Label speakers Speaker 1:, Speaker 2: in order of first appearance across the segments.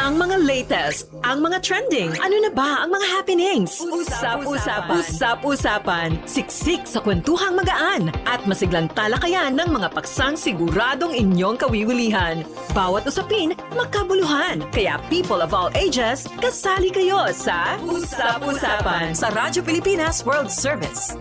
Speaker 1: Ang mga latest, ang mga trending, ano na ba ang mga happenings? Usap-usapan. Usap-usapan. Siksik sa kwentuhang magaan at masiglang talakayan ng mga paksang siguradong inyong kawiwilihan. Bawat usapin, makabuluhan. Kaya people of all ages, kasali kayo sa Usap-usapan sa Radyo Pilipinas World Service.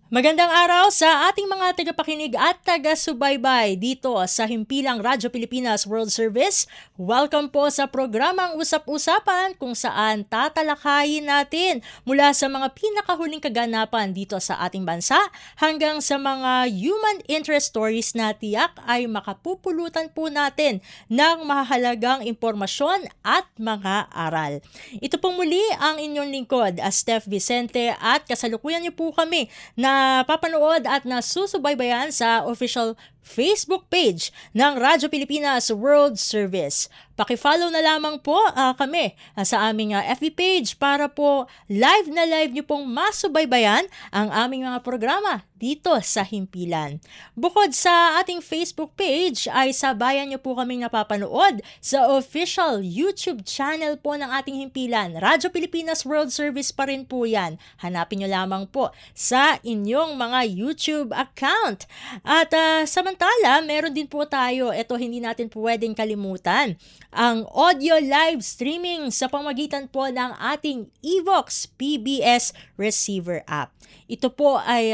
Speaker 2: Magandang araw sa ating mga tagapakinig at taga-subaybay dito sa Himpilang Radyo Pilipinas World Service. Welcome po sa programang Usap-Usapan kung saan tatalakayin natin mula sa mga pinakahuling kaganapan dito sa ating bansa hanggang sa mga human interest stories na tiyak ay makapupulutan po natin ng mahalagang impormasyon at mga aral. Ito pong muli ang inyong lingkod, Steph Vicente, at kasalukuyan niyo po kami na papanood at nasusubaybayan sa official Facebook page ng Radyo Pilipinas World Service. Paki-follow na lamang po kami sa aming FB page para po live na live niyo pong masubaybayan ang aming mga programa dito sa Himpilan. Bukod sa ating Facebook page ay sabayan niyo po kaming napapanood sa official YouTube channel po ng ating Himpilan. Radyo Pilipinas World Service pa rin po yan. Hanapin niyo lamang po sa inyong mga YouTube account. At samantala, meron din po tayo, ito hindi natin pwedeng kalimutan, ang audio live streaming sa pamamagitan po ng ating Evox PBS receiver app. Ito po ay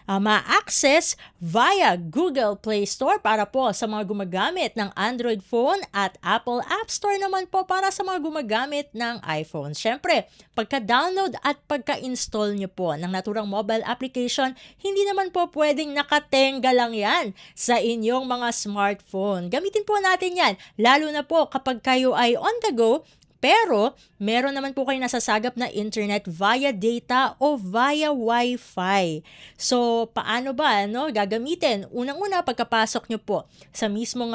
Speaker 2: ma-access via Google Play Store para po sa mga gumagamit ng Android phone at Apple App Store naman po para sa mga gumagamit ng iPhone. Siyempre, pagka-download at pagka-install nyo po ng naturang mobile application, hindi naman po pwedeng nakatenga lang yan sa inyong mga smartphone. Gamitin po natin yan, lalo na po kapag kayo ay on the go, pero meron naman po kayo nasasagap na internet via data o via Wi-Fi. So, paano ba gagamitin? Unang-una, pagkapasok nyo po sa mismong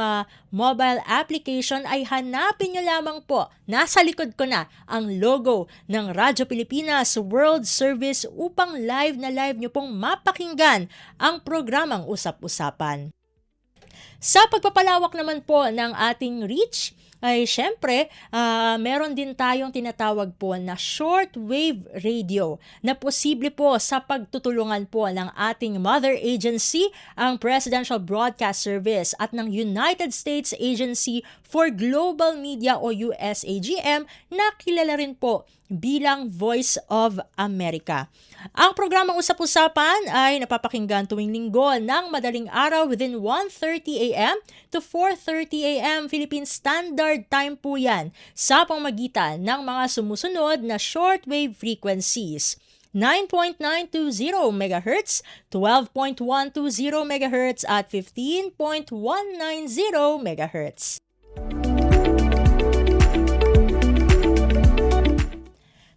Speaker 2: mobile application ay hanapin nyo lamang po, nasa likod ko na, ang logo ng Radyo Pilipinas World Service upang live na live nyo pong mapakinggan ang programang Usap-Usapan. Sa pagpapalawak naman po ng ating reach, ay syempre, meron din tayong tinatawag po na shortwave radio na posible po sa pagtutulungan po ng ating mother agency, ang Presidential Broadcast Service at ng United States Agency for Global Media o USAGM na kilala rin po bilang Voice of America. Ang programang Usap-Usapan ay napapakinggan tuwing linggo ng madaling araw within 1:30 a.m. to 4:30 a.m. Philippine Standard Time po yan sa pamamagitan ng mga sumusunod na shortwave frequencies. 9.920 MHz, 12.120 MHz at 15.190 MHz.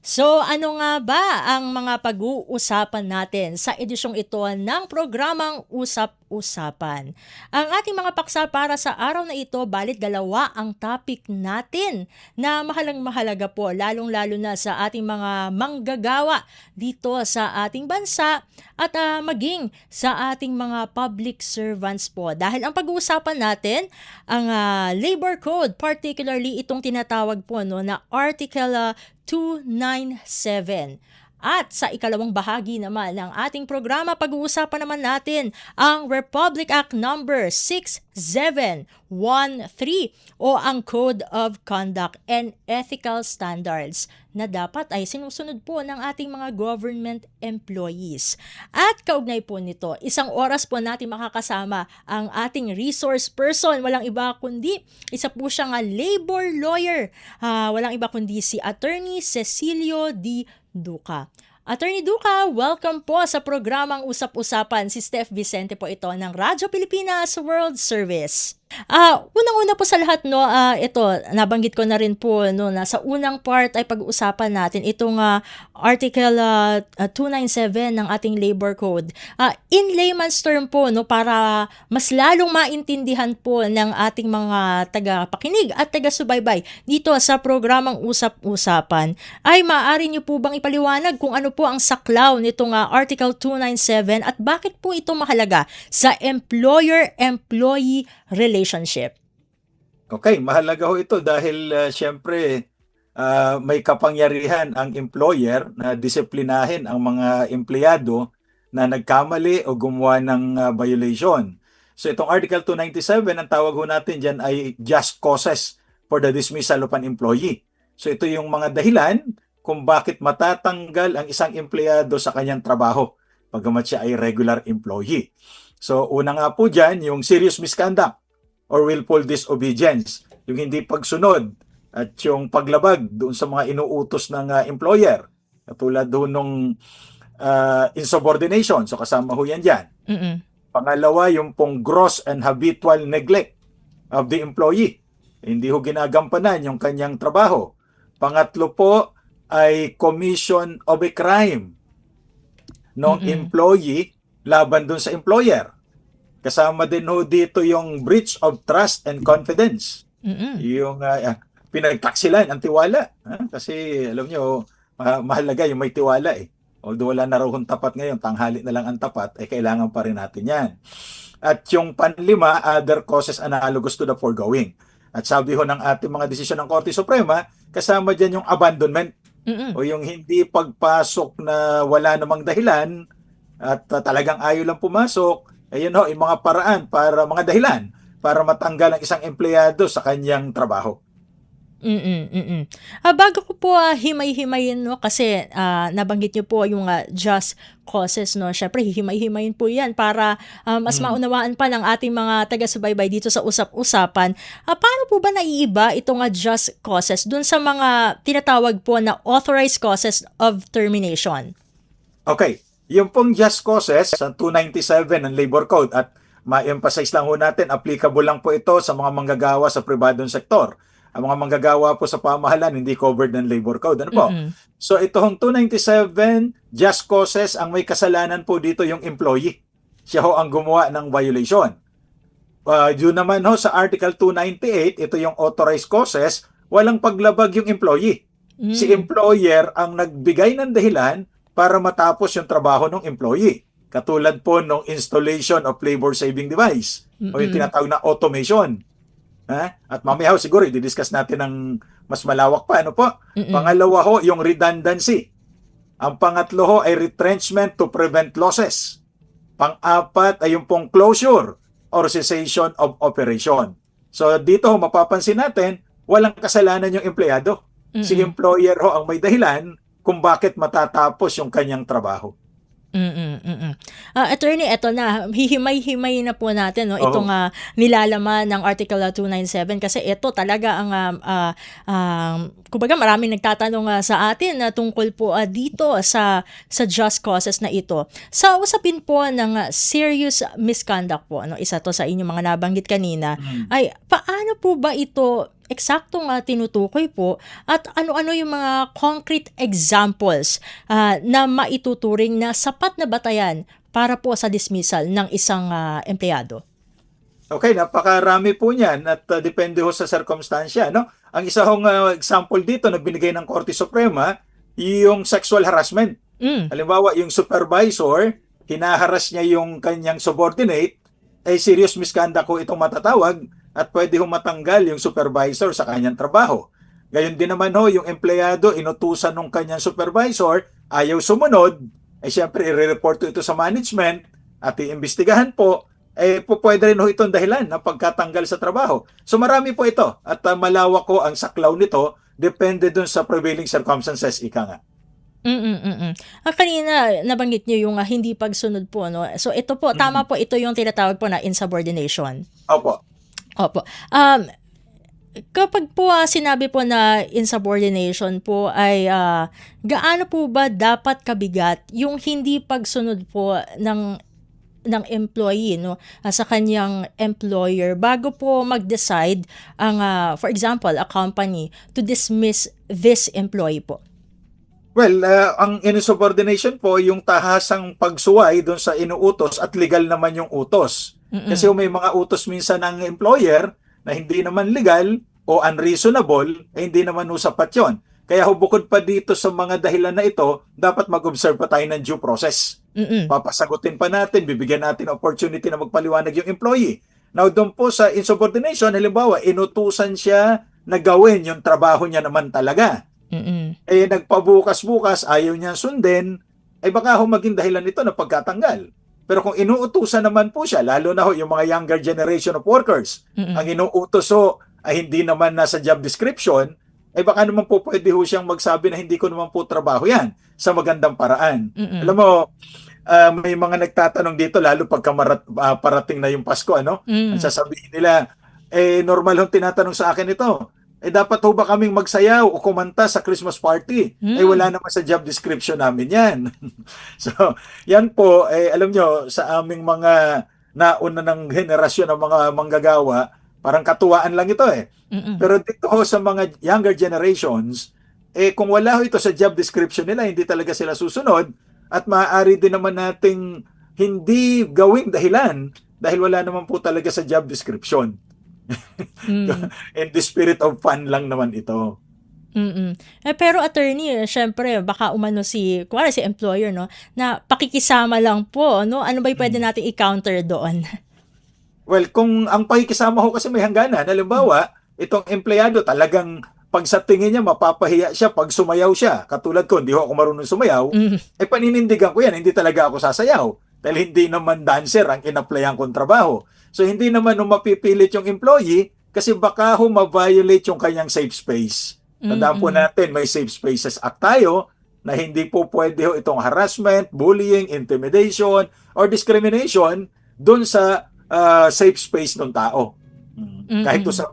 Speaker 2: So ano nga ba ang mga pag-uusapan natin sa edisyong ito ng programang Usap-Usapan? Ang ating mga paksa para sa araw na ito, balit dalawa ang topic natin na mahalaga po, lalong-lalo na sa ating mga manggagawa dito sa ating bansa at maging sa ating mga public servants po. Dahil ang pag-uusapan natin, ang labor code, particularly itong tinatawag po na Article 297. At sa ikalawang bahagi naman ng ating programa, pag-uusapan naman natin ang Republic Act number 6713 o ang Code of Conduct and Ethical Standards na dapat ay sinusunod po ng ating mga government employees. At kaugnay po nito, isang oras po natin makakasama ang ating resource person. Walang iba kundi, isa po siyang labor lawyer. Walang iba kundi si Attorney Cecilio D. Duca. Attorney Duca, welcome po sa programang Usap-Usapan. Si Steph Vicente po ito ng Radyo Pilipinas World Service. Unang-una po sa lahat 'no, ito nabanggit ko na rin po 'no, na sa unang part ay pag-uusapan natin itong, Article, 297 ng ating Labor Code. In layman's term po 'no, para mas lalong maintindihan po ng ating mga tagapakinig at taga-subaybay dito sa programang Usap-Usapan, ay maaari niyo po bang ipaliwanag kung ano po ang saklaw nitong, Article 297 at bakit po ito mahalaga sa employer-employee relationship?
Speaker 3: Okay, mahalaga ho ito dahil siyempre may kapangyarihan ang employer na disiplinahin ang mga empleyado na nagkamali o gumawa ng violation. So itong Article 297, ang tawag ho natin dyan ay just causes for the dismissal of an employee. So ito yung mga dahilan kung bakit matatanggal ang isang empleyado sa kanyang trabaho pagkamat siya ay regular employee. So una nga po dyan, yung serious misconduct or willful disobedience, yung hindi pagsunod at yung paglabag doon sa mga inuutos ng employer. Katulad doon nung insubordination, so kasama ho yan dyan.
Speaker 2: Mm.
Speaker 3: Pangalawa, yung pong gross and habitual neglect of the employee. Hindi ho ginagampanan yung kanyang trabaho. Pangatlo po ay commission of a crime ng employee laban doon sa employer. Kasama din ho dito yung breach of trust and confidence. Yung pinagtaksilan ang tiwala. Kasi alam nyo, mahalaga yung may tiwala eh. Although wala na raw kung tapat ngayon, tanghali na lang ang tapat, kailangan pa rin natin yan. At yung panlima, other causes analogous to the foregoing. At sabi ho ng ating mga desisyon ng Korte Suprema, kasama dyan yung abandonment o yung hindi pagpasok na wala namang dahilan at talagang ayaw lang pumasok. Ayun ho, yung mga paraan para mga dahilan para matanggal ang isang empleyado sa kanyang trabaho.
Speaker 2: Bago ko po himay-himayin 'no, kasi nabanggit niyo po yung just causes 'no. Syempre hihimay-himayin po 'yan para mas maunawaan pa ng ating mga taga-subaybay dito sa usap-usapan. Paano po ba naiiba itong just causes dun sa mga tinatawag po na authorized causes of termination?
Speaker 3: Okay, yung pong just causes sa 297 ng Labor Code at ma-emphasize lang ho natin, applicable lang po ito sa mga manggagawa sa pribadong sektor. Ang mga manggagawa po sa pamahalaan hindi covered ng Labor Code. Ano po? So itong 297 just causes, ang may kasalanan po dito yung employee. Siya ho ang gumawa ng violation. Yun naman ho sa Article 298, ito yung authorized causes, walang paglabag yung employee. Si employer ang nagbigay ng dahilan para matapos yung trabaho ng employee. Katulad po ng installation of labor-saving device o yung tinatawag na automation. At mamaya ho siguro i-discuss natin ng mas malawak pa. Ano po? Pangalawa ho, yung redundancy. Ang pangatlo ho ay retrenchment to prevent losses. Pang-apat ay yung pong closure or cessation of operation. So dito ho, mapapansin natin, walang kasalanan yung empleyado. Si employer ho ang may dahilan kung bakit matatapos yung kanyang trabaho.
Speaker 2: Attorney, eto na, hihimay-himay na po natin no, itong nilalaman ng Article 297 kasi ito talaga ang kumbaga maraming nagtatanong sa atin na tungkol po dito sa just causes na ito. Sa usapin po ng serious misconduct po, ano, isa to sa inyong mga nabanggit kanina, ay paano po ba ito eksaktong tinutukoy po at ano-ano yung mga concrete examples na maituturing na sapat na batayan para po sa dismissal ng isang empleyado?
Speaker 3: Okay, napakarami po niyan at depende ho sa circumstansya. No? Ang isa hong example dito na binigay ng Korte Suprema, yung sexual harassment. Halimbawa, yung supervisor, hinaharas niya yung kanyang subordinate, ay serious misconduct ko itong matatawag at pwede hong matanggal yung supervisor sa kanyang trabaho. Gayon din naman ho, yung empleyado, inutusan ng kanyang supervisor, ayaw sumunod, ay siyempre i-report ito sa management at iimbestigahan po, pwede rin ho itong dahilan ng pagkatanggal sa trabaho. So marami po ito at malawak ko ang saklaw nito, depende dun sa prevailing circumstances, ika nga.
Speaker 2: Kanina nabanggit niyo yung hindi pagsunod po, no? So ito po, tama po, ito yung tinatawag po na insubordination.
Speaker 3: Opo.
Speaker 2: Kapag po sinabi po na insubordination po ay gaano po ba dapat kabigat yung hindi pagsunod po ng ng employee, no, sa kanyang employer bago po mag-decide ang for example, a company to dismiss this employee po?
Speaker 3: Well, ang insubordination po yung tahasang pagsuway doon sa inuutos at legal naman yung utos. Kasi may mga utos minsan ng employer na hindi naman legal o unreasonable, hindi naman sapat yun. Kaya bukod pa dito sa mga dahilan na ito, dapat mag-observe pa tayo ng due process. Papasagutin pa natin, bibigyan natin opportunity na magpaliwanag yung employee. Now, doon po sa insubordination, halimbawa, inutusan siya na gawin yung trabaho niya naman talaga. Nagpabukas-bukas, ayaw niya sundin, baka maging dahilan ito na pagkatanggal. Pero kung inuutusan naman po siya, lalo na yung mga younger generation of workers, ang inuutos ay hindi naman nasa job description, baka naman po pwede siyang magsabi na hindi ko naman po trabaho yan sa magandang paraan. Alam mo, may mga nagtatanong dito, lalo pagka parating na yung Pasko, ang sasabihin nila, normal hong tinatanong sa akin ito, dapat ba kaming magsayaw o kumanta sa Christmas party? Wala naman sa job description namin yan. So, yan po, alam nyo, sa aming mga nauna ng henerasyon ng mga manggagawa, parang katuwaan lang ito Pero dito sa mga younger generations, kung wala ito sa job description nila, hindi talaga sila susunod at maaari din naman nating hindi gawing dahilan dahil wala naman po talaga sa job description. In the spirit of fun lang naman ito.
Speaker 2: Pero attorney, syempre baka umano si employer, no, na pakikisama lang po, no? Ano ba yung pwede nating i-counter doon?
Speaker 3: Well, kung ang pakikisama kasi may hangganan, halimbawa, itong empleyado talagang pag sa tingin niya mapapahiya siya pag sumayaw siya. Katulad ko, hindi ako marunong sumayaw, paninindigan ko yan, hindi talaga ako sasayaw. Dahil hindi naman dancer ang in-applyan kong trabaho. So hindi naman mapipilit yung employee kasi baka ma-violate yung kanyang safe space. Tandaan po natin, may Safe Spaces Act tayo na hindi po pwede itong harassment, bullying, intimidation, or discrimination dun sa safe space ng tao. Kahit to sa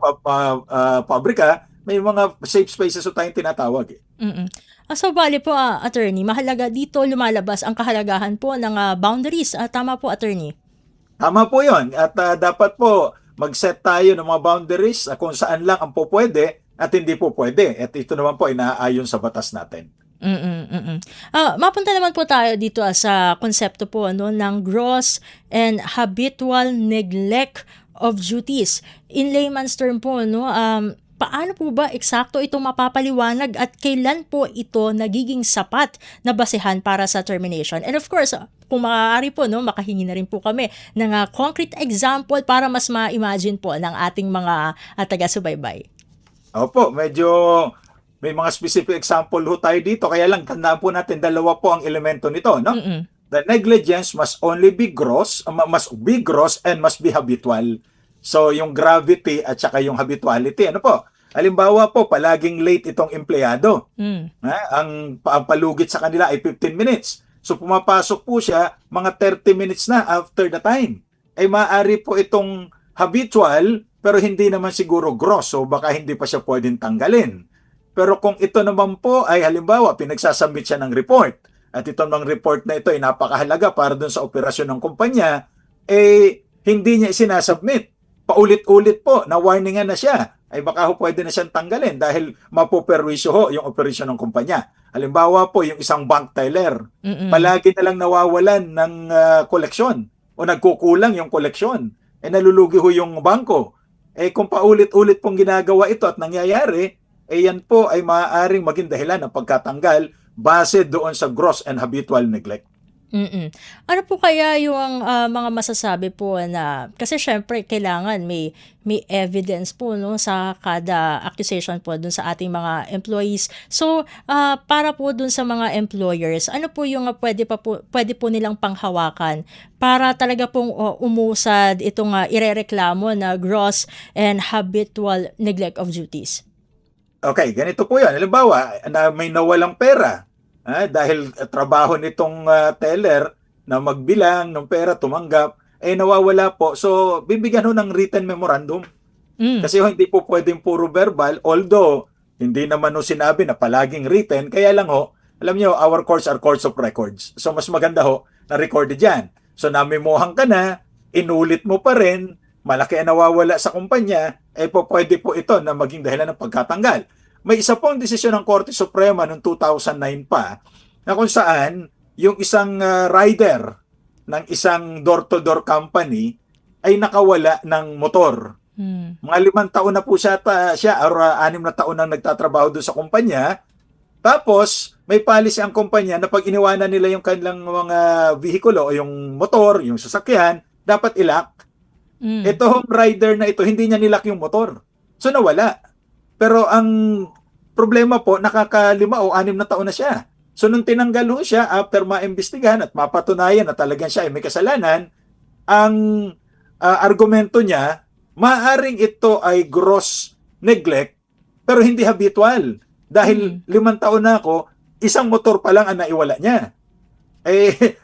Speaker 3: pabrika, may mga safe spaces tayong tinatawag.
Speaker 2: So, bali po, attorney, mahalaga dito lumalabas ang kahalagahan po ng boundaries. Tama po, attorney?
Speaker 3: Tama po yun. At dapat po mag-set tayo ng mga boundaries kung saan lang ang po pwede at hindi po pwede. At ito naman po ay naaayon sa batas natin.
Speaker 2: Mapunta naman po tayo dito sa konsepto po ng gross and habitual neglect of duties. In layman's term po, paano po ba eksakto itong mapapaliwanag at kailan po ito nagiging sapat na basehan para sa termination? And of course, kung maaari po, makahingi na rin po kami ng concrete example para mas ma-imagine po ng ating mga taga-subaybay.
Speaker 3: Opo, medyo may mga specific example tayo dito. Kaya lang, tandaan po natin, dalawa po ang elemento nito, no? The negligence must only be gross, and must be habitual. So, yung gravity at saka yung habituality, ano po? Halimbawa po, palaging late itong empleyado. Ang palugit sa kanila ay 15 minutes. So, pumapasok po siya mga 30 minutes na after the time. Maaari po itong habitual, pero hindi naman siguro gross. So, baka hindi pa siya pwedeng tanggalin. Pero kung ito naman po ay halimbawa, pinagsasubmit siya ng report. At itong mga report na ito ay napakahalaga para dun sa operasyon ng kumpanya, hindi niya sinasubmit. Paulit-ulit po, na-warningan na siya, baka pwede na siyang tanggalin dahil mapuperwisyo yung operasyon ng kumpanya. Halimbawa po, yung isang bank teller, palagi na lang nawawalan ng koleksyon o nagkukulang yung koleksyon. Nalulugi yung bangko. Kung paulit-ulit pong ginagawa ito at nangyayari, yan po ay maaaring maging dahilan ng pagkatanggal base doon sa gross and habitual neglect.
Speaker 2: Ano po kaya yung mga masasabi po na, kasi syempre kailangan may evidence po sa kada accusation po dun sa ating mga employees. So, para po dun sa mga employers, ano po yung pwede po nilang panghawakan para talaga pong umusad itong irereklamo na gross and habitual neglect of duties?
Speaker 3: Okay, ganito po yan. Halimbawa, na may nawalang pera. Dahil trabaho nitong teller na magbilang ng pera, tumanggap, nawawala po. So, bibigyan ng written memorandum. Kasi hindi po pwedeng puro verbal, although hindi naman sinabi na palaging written, kaya lang alam nyo, our courts are courts of records. So, mas maganda na recorded yan. So namimuhang ka na, inulit mo pa rin, malaki ang nawawala sa kumpanya, pwede po ito na maging dahilan ng pagkatanggal. May isa pong desisyon ng Korte Suprema noong 2009 pa na kung saan yung isang rider ng isang door-to-door company ay nakawala ng motor. Mga 5 taon na po siya or 6 na taon nang nagtatrabaho doon sa kumpanya. Tapos, may policy ang kumpanya na pag iniwanan nila yung kanilang mga vehikulo o yung motor, yung sasakyan, dapat ilak. Itong rider na ito, hindi niya nilak yung motor. So, nawala. Pero ang problema po, nakaka-5 o 6 na taon na siya. So, nung tinanggal ho siya, after maimbestigahan at mapatunayan na talagang siya ay may kasalanan, ang argumento niya, maaring ito ay gross neglect, pero hindi habitual. Dahil 5 taon na ako, isang motor pa lang ang naiwala niya.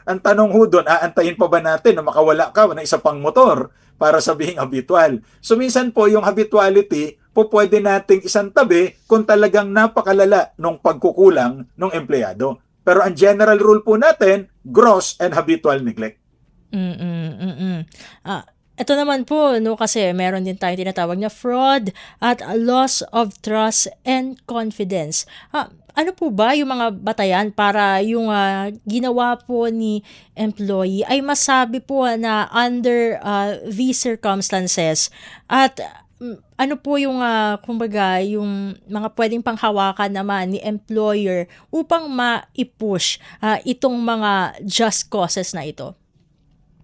Speaker 3: Ang tanong ho doon, aantayin pa ba natin na makawala ka ng isa pang motor para sabihing habitual? So minsan po yung habituality, pwede nating isang tabi kung talagang napakalala nung pagkukulang ng empleyado. Pero ang general rule po natin, gross and habitual neglect.
Speaker 2: Ito naman po, no, kasi meron din tayong tinatawag na fraud at loss of trust and confidence. Ano po ba yung mga batayan para yung ginawa po ni employee ay masabi po na under these circumstances at ano po yung kumbaga yung mga pwedeng panghawakan naman ni employer upang ma-push itong mga just causes na ito?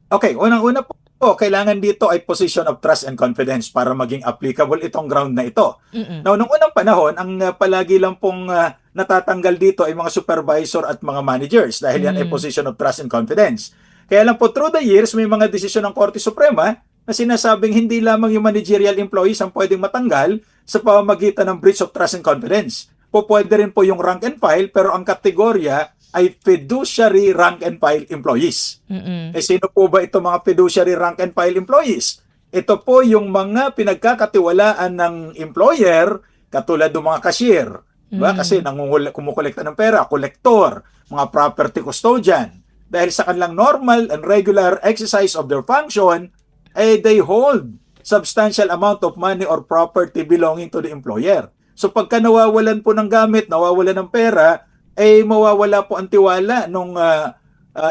Speaker 3: Okay, unang-una po, kailangan dito ay position of trust and confidence para maging applicable itong ground na ito. Now, nung unang panahon, ang palagi lang pong natatanggal dito ay mga supervisor at mga managers dahil yan ay position of trust and confidence. Kaya lang po, through the years, may mga desisyon ng Korte Suprema na sinasabing hindi lamang yung managerial employees ang pwedeng matanggal sa pamamagitan ng breach of trust and confidence. Pwede rin po yung rank and file, pero ang kategorya ay fiduciary rank and file employees. Sino po ba ito mga fiduciary rank and file employees? Ito po yung mga pinagkakatiwalaan ng employer, katulad ng mga cashier. Diba? Kasi kumukolekta ng pera, kolektor, mga property custodian. Dahil sa kanilang normal and regular exercise of their function, they hold substantial amount of money or property belonging to the employer. So pagka nawawalan po ng gamit, nawawalan ng pera, mawawala po ang tiwala ng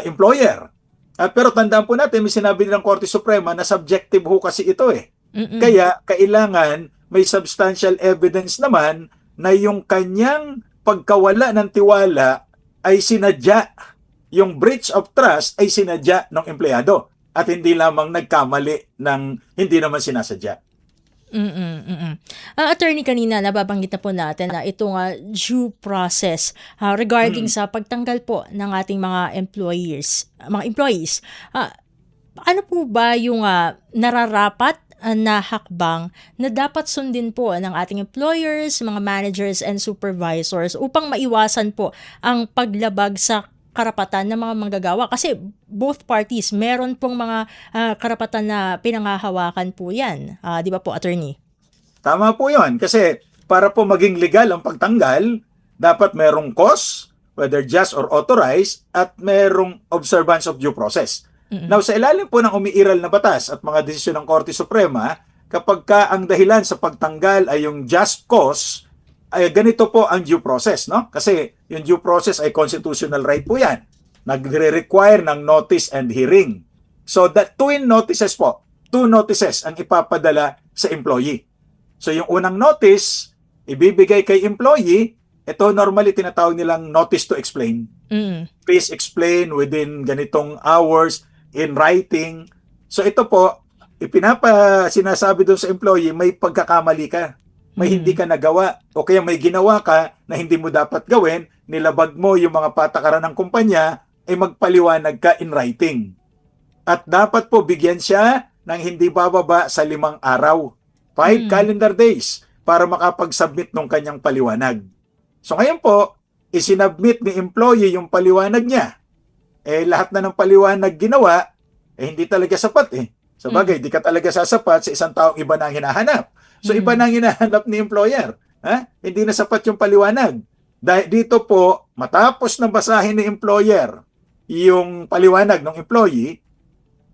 Speaker 3: employer. Pero tandaan po natin, may sinabi ng Korte Suprema na subjective ho kasi ito Kaya kailangan may substantial evidence naman na yung kanyang pagkawala ng tiwala ay sinadya. Yung breach of trust ay sinadya ng empleyado at hindi lamang nagkamali ng hindi naman sinasadya.
Speaker 2: Attorney, kanina nababanggit na po natin na itong due process regarding sa pagtanggal po ng ating mga employees. Ano po ba yung nararapat na hakbang na dapat sundin po ng ating employers, mga managers and supervisors upang maiwasan po ang paglabag sa karapatan ng mga manggagawa? Kasi both parties, meron pong mga karapatan na pinanghahawakan po yan. Di ba po, attorney?
Speaker 3: Tama po yun. Kasi para po maging legal ang pagtanggal, dapat merong cause, whether just or authorized, at merong observance of due process. Now, sa ilalim po ng umiiral na batas at mga desisyon ng Korte Suprema, kapag ka ang dahilan sa pagtanggal ay yung just cause, ay ganito po ang due process, no? Kasi yung due process ay constitutional right po yan. Nagre-require ng notice and hearing. So, that 2 notices po, 2 notices ang ipapadala sa employee. So, yung unang notice, ibibigay kay employee, ito normally tinatawag nilang notice to explain. Please explain within ganitong hours in writing. So, ito po, sinasabi doon sa employee, may pagkakamali ka. May hindi ka nagawa o kaya may ginawa ka na hindi mo dapat gawin, nilabag mo yung mga patakaran ng kumpanya, ay magpaliwanag ka in writing. At dapat po bigyan siya ng hindi bababa sa 5 araw, 5 calendar days, para makapag-submit ng kanyang paliwanag. So ngayon po, isinabmit ni employee yung paliwanag niya. Lahat na ng paliwanag ginawa, hindi talaga sapat Sa bagay, di ka talaga sasapat sa isang taong iba na ang hinahanap. So iba na ang hinahanap ni employer. Hindi na sapat yung paliwanag. Dahil dito po, matapos na basahin ni employer yung paliwanag ng employee,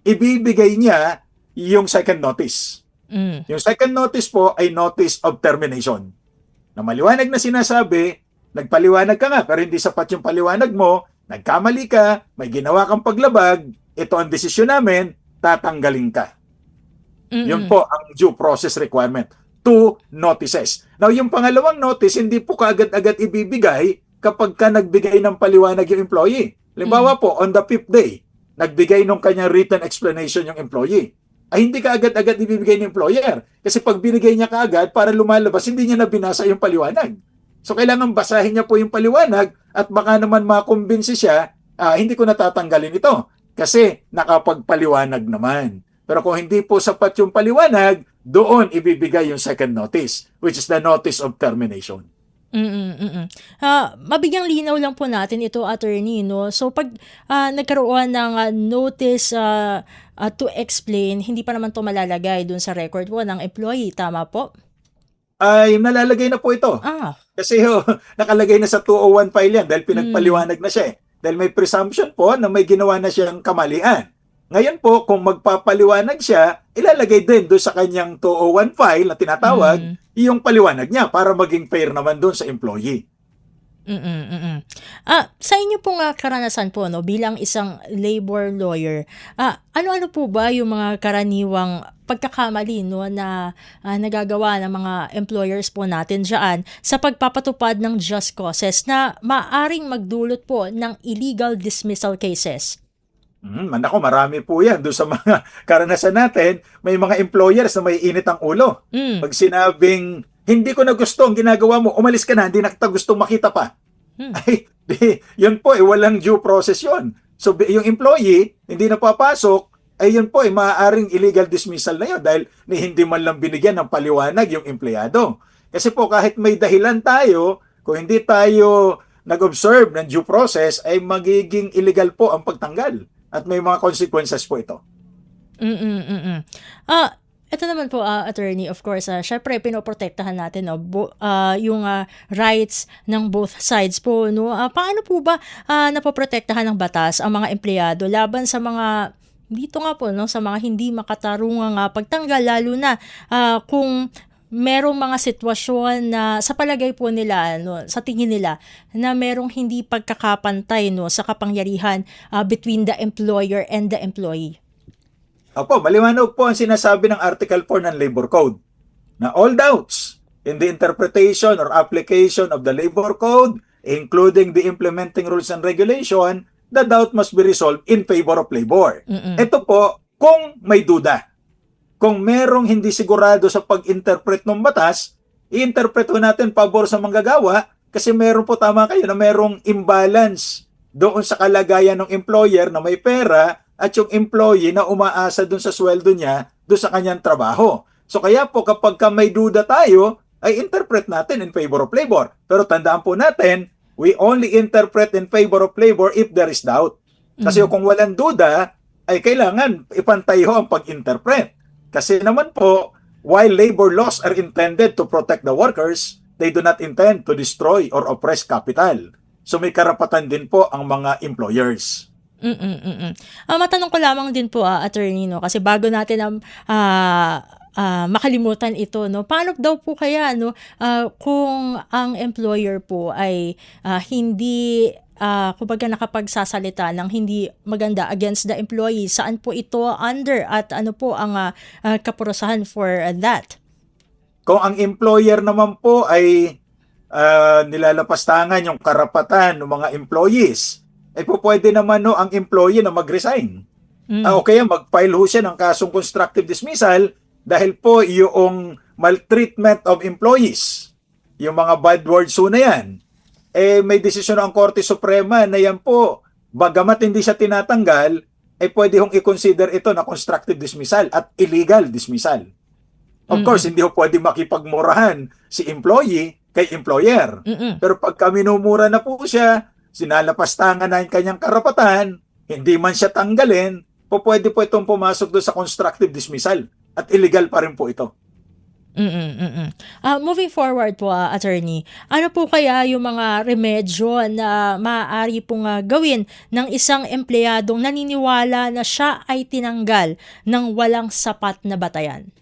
Speaker 3: ibibigay niya yung second notice.
Speaker 2: Mm.
Speaker 3: Yung second notice po ay notice of termination. Na maliwanag na sinasabi, nagpaliwanag ka nga pero hindi sapat yung paliwanag mo, nagkamali ka, may ginawa kang paglabag, ito ang desisyon namin, tatanggalin ka. Yun po ang due process requirement. 2 notices. Now, yung pangalawang notice, hindi po kaagad-agad ibibigay kapag ka nagbigay ng paliwanag yung employee. Halimbawa po, on the 5th day, nagbigay nung kanyang written explanation yung employee. Ay hindi kaagad-agad ibibigay ng employer. Kasi pag binigay niya kaagad, para lumalabas, hindi niya na binasa yung paliwanag. So, kailangan basahin niya po yung paliwanag at baka naman makumbinsi siya, hindi ko natatanggalin ito. Kasi nakapagpaliwanag naman. Pero kung hindi po sapat yung paliwanag, doon ibibigay yung second notice, which is the notice of termination.
Speaker 2: Mabigyang linaw lang po natin ito, attorney, no? So pag nagkaroon ng notice to explain, hindi pa naman to malalagay dun sa record po ng employee, tama po?
Speaker 3: Ay, nalalagay na po ito. Kasi nakalagay na sa 201 file yan dahil pinagpaliwanag na siya eh. Dahil may presumption po na may ginawa na siyang kamalian. Ngayon po, kung magpapaliwanag siya, ilalagay din doon sa kanyang 201 file na tinatawag, yung paliwanag niya para maging fair naman doon sa employee.
Speaker 2: Sa inyo pong karanasan po, no, bilang isang labor lawyer, ano-ano po ba yung mga karaniwang pagkakamali, no, na nagagawa ng mga employers po natin dyan sa pagpapatupad ng just causes na maaring magdulot po ng illegal dismissal cases?
Speaker 3: Ako, marami po yan. Doon sa mga karanasan natin, may mga employers na may init ang ulo. Pag sinabing, hindi ko na gusto ang ginagawa mo, umalis ka na, hindi na kita gustong makita pa. Ay, yun po, walang due process yun. So, yung employee, hindi na papasok, ay yun po, maaaring illegal dismissal na yun dahil hindi man lang binigyan ng paliwanag yung empleyado. Kasi po, kahit may dahilan tayo, kung hindi tayo nag-observe ng due process, ay magiging illegal po ang pagtanggal. At may mga consequences po ito.
Speaker 2: Ito naman po, attorney, of course, syempre pinoprotektahan natin, no, yung rights ng both sides po, no. Paano po ba napoprotektahan ng batas ang mga empleyado laban sa mga dito nga po, no, sa mga hindi makatarungang pagtanggal, lalo na kung merong mga sitwasyon na sa palagay po nila, no, sa tingin nila na merong hindi pagkakapantay, no, sa kapangyarihan between the employer and the employee.
Speaker 3: Opo, maliwanag po ang sinasabi ng Article 4 ng Labor Code na all doubts in the interpretation or application of the Labor Code, including the implementing rules and regulation, the doubt must be resolved in favor of labor. Ito po, kung may duda. Kung merong hindi sigurado sa pag-interpret ng batas, i-interpret natin pabor sa manggagawa kasi meron po, tama kayo, na merong imbalance doon sa kalagayan ng employer na may pera at yung employee na umaasa doon sa sweldo niya doon sa kanyang trabaho. So kaya po kapag may duda tayo, ay interpret natin in favor of labor. Pero tandaan po natin, we only interpret in favor of labor if there is doubt. Kasi kung walang duda, ay kailangan ipantay ho ang pag-interpret. Kasi naman po, while labor laws are intended to protect the workers, they do not intend to destroy or oppress capital. So may karapatan din po ang mga employers.
Speaker 2: Matanong ko lamang din po, attorney, no, kasi bago natin makalimutan ito, no, paano daw po kaya, no, kung ang employer po ay hindi kumbaga nakapagsasalita ng hindi maganda against the employee, saan po ito under at ano po ang kaparusahan for that?
Speaker 3: Kung ang employer naman po ay nilalapastangan yung karapatan ng mga employees, ay po pwede naman no ang employee na mag-resign. O kaya mag-file ho siya ng kasong constructive dismissal dahil po yung maltreatment of employees, yung mga bad words ho na yan, may desisyon ang Korte Suprema na yan po, bagamat hindi siya tinatanggal, pwede hong i-consider ito na constructive dismissal at illegal dismissal. Of course, hindi ho pwede makipagmurahan si employee kay employer. Pero pag minumura na po siya, sinalapastangan na yung kanyang karapatan, hindi man siya tanggalin, pwede po itong pumasok doon sa constructive dismissal at illegal pa rin po ito.
Speaker 2: Moving forward po, attorney, ano po kaya yung mga remedyo na maaari pong gawin ng isang empleyadong naniniwala na siya ay tinanggal ng walang sapat na batayan?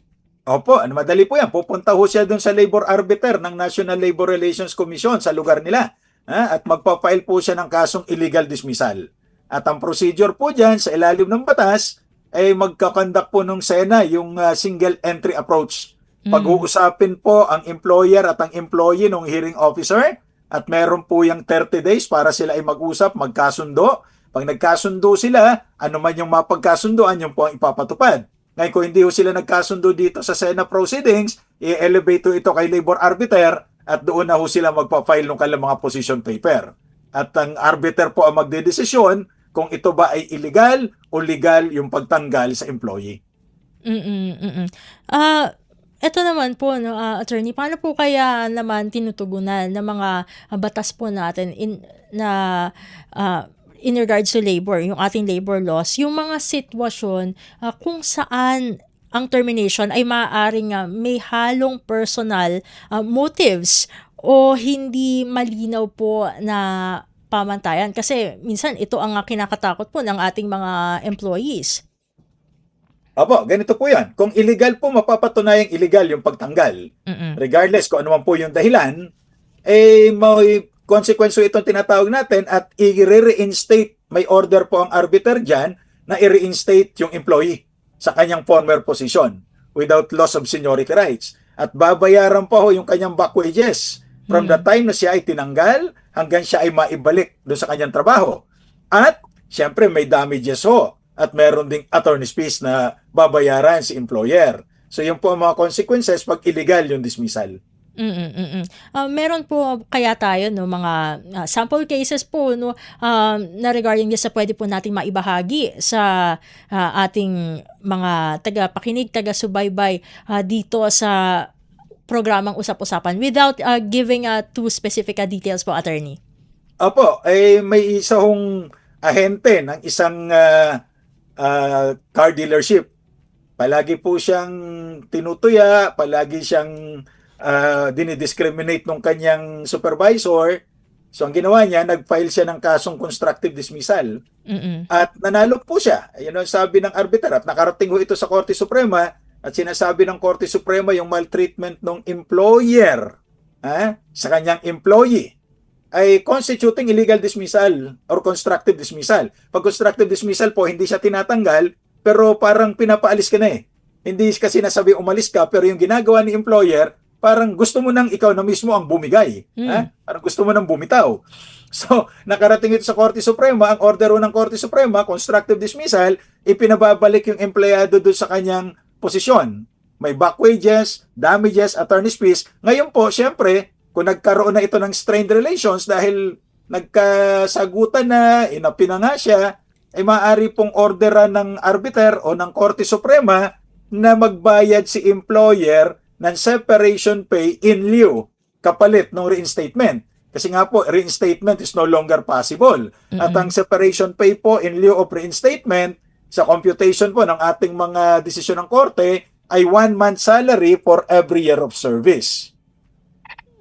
Speaker 3: Opo, madali po yan. Pupunta ho siya dun sa labor arbiter ng National Labor Relations Commission sa lugar nila. At magpapile po siya ng kasong illegal dismissal. At ang procedure po dyan sa ilalim ng batas ay magkakandak po ng SENA yung single entry approach. Pag-uusapin po ang employer at ang employee ng hearing officer at meron po yung 30 days para sila ay mag-usap, magkasundo. Pag nagkasundo sila, ano man yung mapagkasundoan, yung po ang ipapatupad. Ngayon kung hindi ho sila nagkasundo dito sa SENA proceedings, i-elevate ito kay labor arbiter at doon na ho sila magpa-file ng kanilang mga position paper. At ang arbiter po ang magdedesisyon kung ito ba ay illegal o legal yung pagtanggal sa employee.
Speaker 2: Ito naman po, no, attorney, paano po kaya naman tinutugunan ng mga batas po natin in regards to labor, yung ating labor laws, yung mga sitwasyon kung saan ang termination ay maaaring may halong personal motives o hindi malinaw po na pamantayan? Kasi minsan ito ang kinakatakot po ng ating mga employees.
Speaker 3: Apo, ganito po yan. Kung illegal po, mapapatunayang illegal yung pagtanggal. Regardless kung ano man po yung dahilan, may konsekwensyo itong tinatawag natin at i-reinstate, may order po ang arbiter dyan na i-reinstate yung employee sa kanyang former position without loss of seniority rights. At babayaran pa ho yung kanyang back wages from the time na siya ay tinanggal hanggang siya ay maibalik doon sa kanyang trabaho. At, syempre, may damages ho. At meron ding attorney's fees na babayaran si employer. So, yun po ang mga consequences pag illegal yung dismissal.
Speaker 2: Meron po kaya tayo no mga sample cases po no na regarding this sa pwede po nating maibahagi sa ating mga tagapakinig, taga-subaybay dito sa programang Usap-Usapan without giving too specific details po, attorney?
Speaker 3: Opo, may isa hong ahente ng isang car dealership. Palagi po siyang tinutuya, palagi siyang dinidiscriminate ng kanyang supervisor. So ang ginawa niya, nag-file siya ng kasong constructive dismissal. At nanalo po siya. Ayun ang sabi ng arbiter. At nakarating ho ito sa Korte Suprema at sinasabi ng Korte Suprema yung maltreatment ng employer sa kanyang employee ay constituting illegal dismissal or constructive dismissal. Pag constructive dismissal po, hindi siya tinatanggal, pero parang pinapaalis ka na eh. Hindi kasi nasabi umalis ka, pero yung ginagawa ni employer, parang gusto mo nang ikaw na mismo ang bumigay. Parang gusto mo nang bumitaw. So, nakarating ito sa Korte Suprema, ang order ng Korte Suprema, constructive dismissal, ipinababalik yung empleyado doon sa kanyang posisyon. May back wages, damages, attorney's fees. Ngayon po, syempre, kung nagkaroon na ito ng strained relations dahil nagkasagutan na, inapina nga siya, ay maaari pong orderan ng arbiter o ng Korte Suprema na magbayad si employer ng separation pay in lieu kapalit ng reinstatement. Kasi nga po, reinstatement is no longer possible. At ang separation pay po in lieu of reinstatement sa computation po ng ating mga desisyon ng korte ay 1 month salary for every year of service.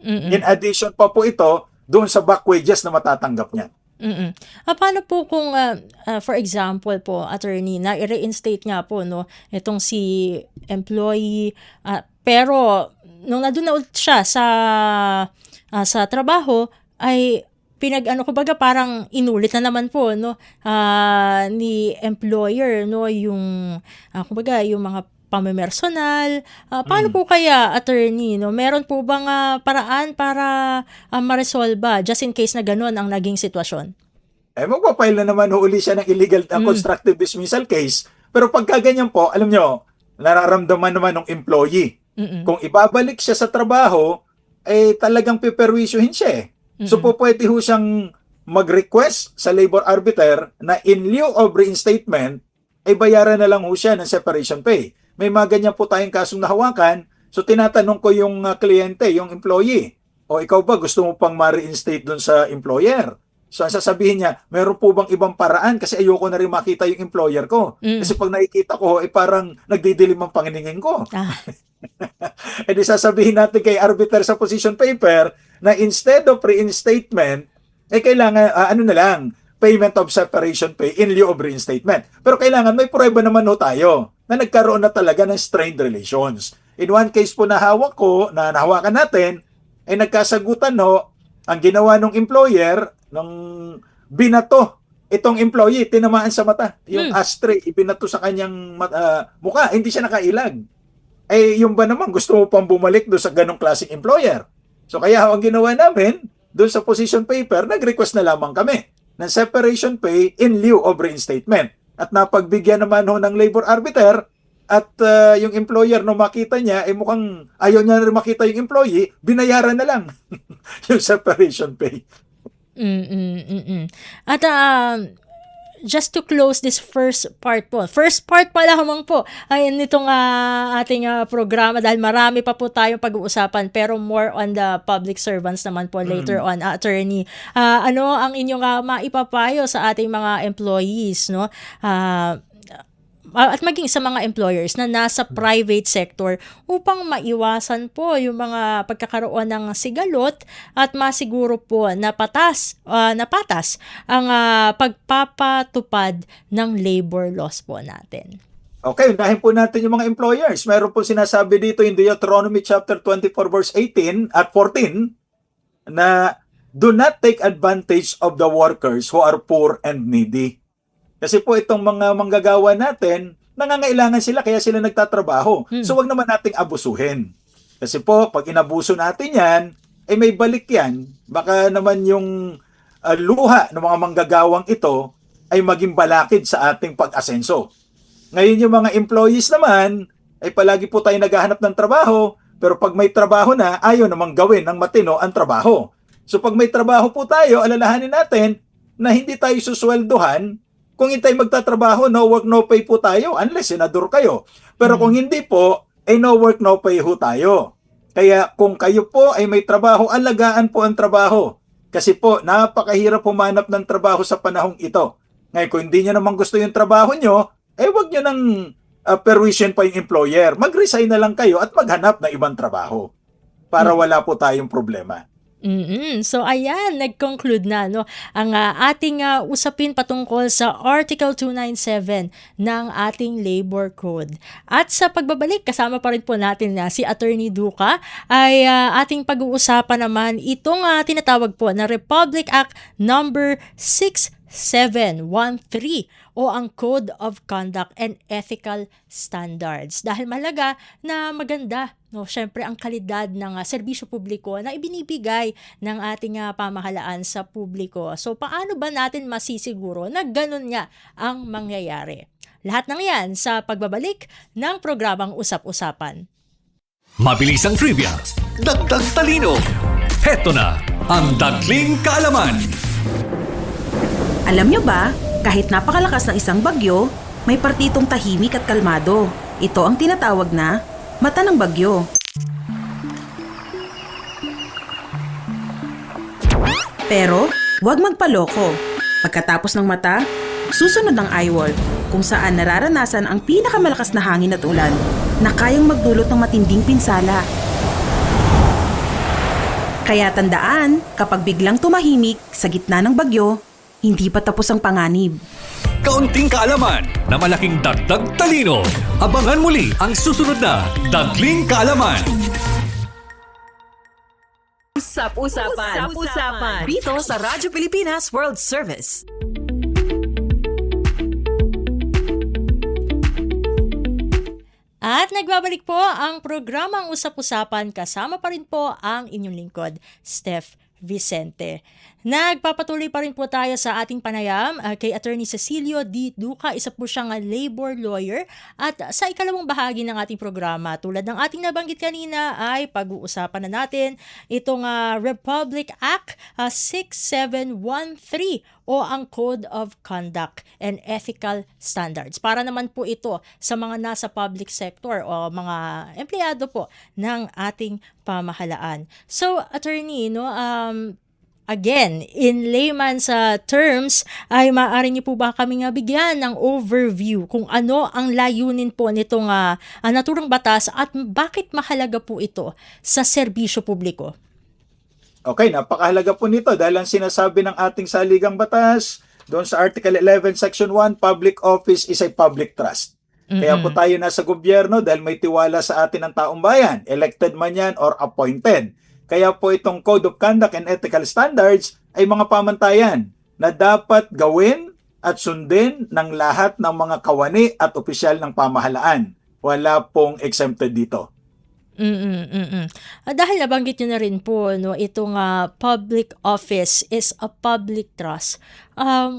Speaker 3: In addition pa po ito doon sa back wages na matatanggap niya.
Speaker 2: Paano po kung for example po, attorney, na i-reinstate nga po no itong si employee pero nung nandun na ulit siya sa trabaho ay kumbaga parang inulit na naman po no ni employer no yung kumbaga yung mga pamimersonal. Paano po kaya, attorney, no? Meron po bang paraan para ma-resolve just in case na gano'n ang naging sitwasyon?
Speaker 3: Magpapile na naman uli siya ng illegal constructive dismissal case. Pero pagka ganyan po, alam nyo, nararamdaman naman ng employee. Kung ibabalik siya sa trabaho, talagang piperwisyuhin siya eh. So po pwede ho siyang mag-request sa labor arbiter na in lieu of reinstatement, ay bayaran na lang ho siya ng separation pay. May mga ganyan po tayong kasong nahawakan. So tinatanong ko yung kliyente, yung employee, o ikaw ba gusto mo pang ma-reinstate dun sa employer? So ang sasabihin niya, meron po bang ibang paraan kasi ayoko na rin makita yung employer ko. Kasi pag nakikita ko, parang nagdidilim ang panginingin ko. E di sasabihin natin kay arbiter sa position paper na instead of reinstatement, kailangan, ano na lang, payment of separation pay in lieu of reinstatement. Pero kailangan may prueba naman ho tayo na nagkaroon na talaga ng strained relations. In one case po na hawak ko, na nahawakan natin, ay nagkasagutan ho, ang ginawa ng employer, ng binato itong employee, tinamaan sa mata. Yung ashtray, ibinato sa kanyang mukha, hindi siya nakailag. Yung ba naman, gusto mo pang bumalik doon sa ganong klaseng employer? So kaya ang ginawa namin, doon sa position paper, nag-request na lamang kami ng separation pay in lieu of reinstatement. At napagbigyan naman ho ng labor arbiter at yung employer no makita niya, mukhang ayaw niya na makita yung employee, binayaran na lang yung separation pay.
Speaker 2: At just to close this first part pa lamang po ay nitong ating programa dahil marami pa po tayong pag-uusapan pero more on the public servants naman po later on, attorney. Ano ang inyong maipapayo sa ating mga employees, no? At maging sa mga employers na nasa private sector upang maiwasan po yung mga pagkakaroon ng sigalot at masiguro po na patas ang pagpapatupad ng labor laws po natin.
Speaker 3: Okay, unahin po natin yung mga employers. Meron po sinasabi dito in Deuteronomy chapter 24 verse 18 at 14 na do not take advantage of the workers who are poor and needy. Kasi po itong mga manggagawa natin, nangangailangan sila kaya sila nagtatrabaho. So wag naman nating abusuhin. Kasi po, pag inabuso natin yan, may balik yan. Baka naman yung luha ng mga manggagawang ito ay maging balakid sa ating pag-asenso. Ngayon yung mga employees naman, ay palagi po tayo naghahanap ng trabaho, pero pag may trabaho na, ayaw namang gawin ng matino ang trabaho. So pag may trabaho po tayo, alalahanin natin na hindi tayo susweldohan. Kung hindi tayo magtatrabaho, no work, no pay po tayo unless senador kayo. Pero kung hindi po, no work, no pay ho tayo. Kaya kung kayo po ay may trabaho, alagaan po ang trabaho. Kasi po, napakahirap humanap ng trabaho sa panahong ito. Ngayon, kung hindi nyo naman gusto yung trabaho nyo, wag nyo nang permission pa yung employer. Mag-resign na lang kayo at maghanap ng ibang trabaho para wala po tayong problema.
Speaker 2: So ayan, nag-conclude na no ang ating usapin patungkol sa Article 297 ng ating Labor Code. At sa pagbabalik, kasama pa rin po natin si Attorney Duca ay ating pag-uusapan naman itong tinatawag po na Republic Act number 6713 o ang Code of Conduct and Ethical Standards. Dahil mahalaga na maganda, no, syempre ang kalidad ng serbisyo publiko na ibinibigay ng ating pamahalaan sa publiko. So paano ba natin masisiguro na ganun nga ang mangyayari? Lahat ng yan sa pagbabalik ng programang Usap-Usapan.
Speaker 4: Mabilis ang trivia, dagdag talino. Heto na ang Dagling Kaalaman.
Speaker 5: Alam nyo ba, kahit napakalakas ng isang bagyo, may partitong tahimik at kalmado. Ito ang tinatawag na mata ng bagyo. Pero, huwag magpaloko. Pagkatapos ng mata, susunod ang eyewall, kung saan nararanasan ang pinakamalakas na hangin at ulan na kayang magdulot ng matinding pinsala. Kaya tandaan, kapag biglang tumahimik sa gitna ng bagyo, hindi pa tapos ang panganib.
Speaker 4: Kaunting kaalaman na malaking dagdag talino. Abangan muli ang susunod na Dagling Kaalaman.
Speaker 1: Usap-usapan. Dito sa Radyo Pilipinas World Service.
Speaker 2: At nagbabalik po ang programang Usap-Usapan, kasama pa rin po ang inyong lingkod, Steph Vicente. Nagpapatuloy pa rin po tayo sa ating panayam kay Attorney Cecilio D. Duca, isa po siyang labor lawyer. At sa ikalawang bahagi ng ating programa, tulad ng ating nabanggit kanina, ay pag-uusapan na natin itong Republic Act 6713 o ang Code of Conduct and Ethical Standards. Para naman po ito sa mga nasa public sector o mga empleyado po ng ating pamahalaan. So, attorney, no, Again, in layman's terms, ay maaari niyo po ba kami nga bigyan ng overview kung ano ang layunin po nitong naturang batas at bakit mahalaga po ito sa serbisyo publiko?
Speaker 3: Okay, napakahalaga po nito dahil ang sinasabi ng ating saligang batas, doon sa Article 11, Section 1, public office is a public trust. Kaya po tayo nasa gobyerno dahil may tiwala sa atin ng taong bayan, elected man yan or appointed. Kaya po itong Code of Conduct and Ethical Standards ay mga pamantayan na dapat gawin at sundin ng lahat ng mga kawani at opisyal ng pamahalaan. Wala pong exempted dito.
Speaker 2: Dahil nabanggit nyo na rin po, no, itong public office is a public trust.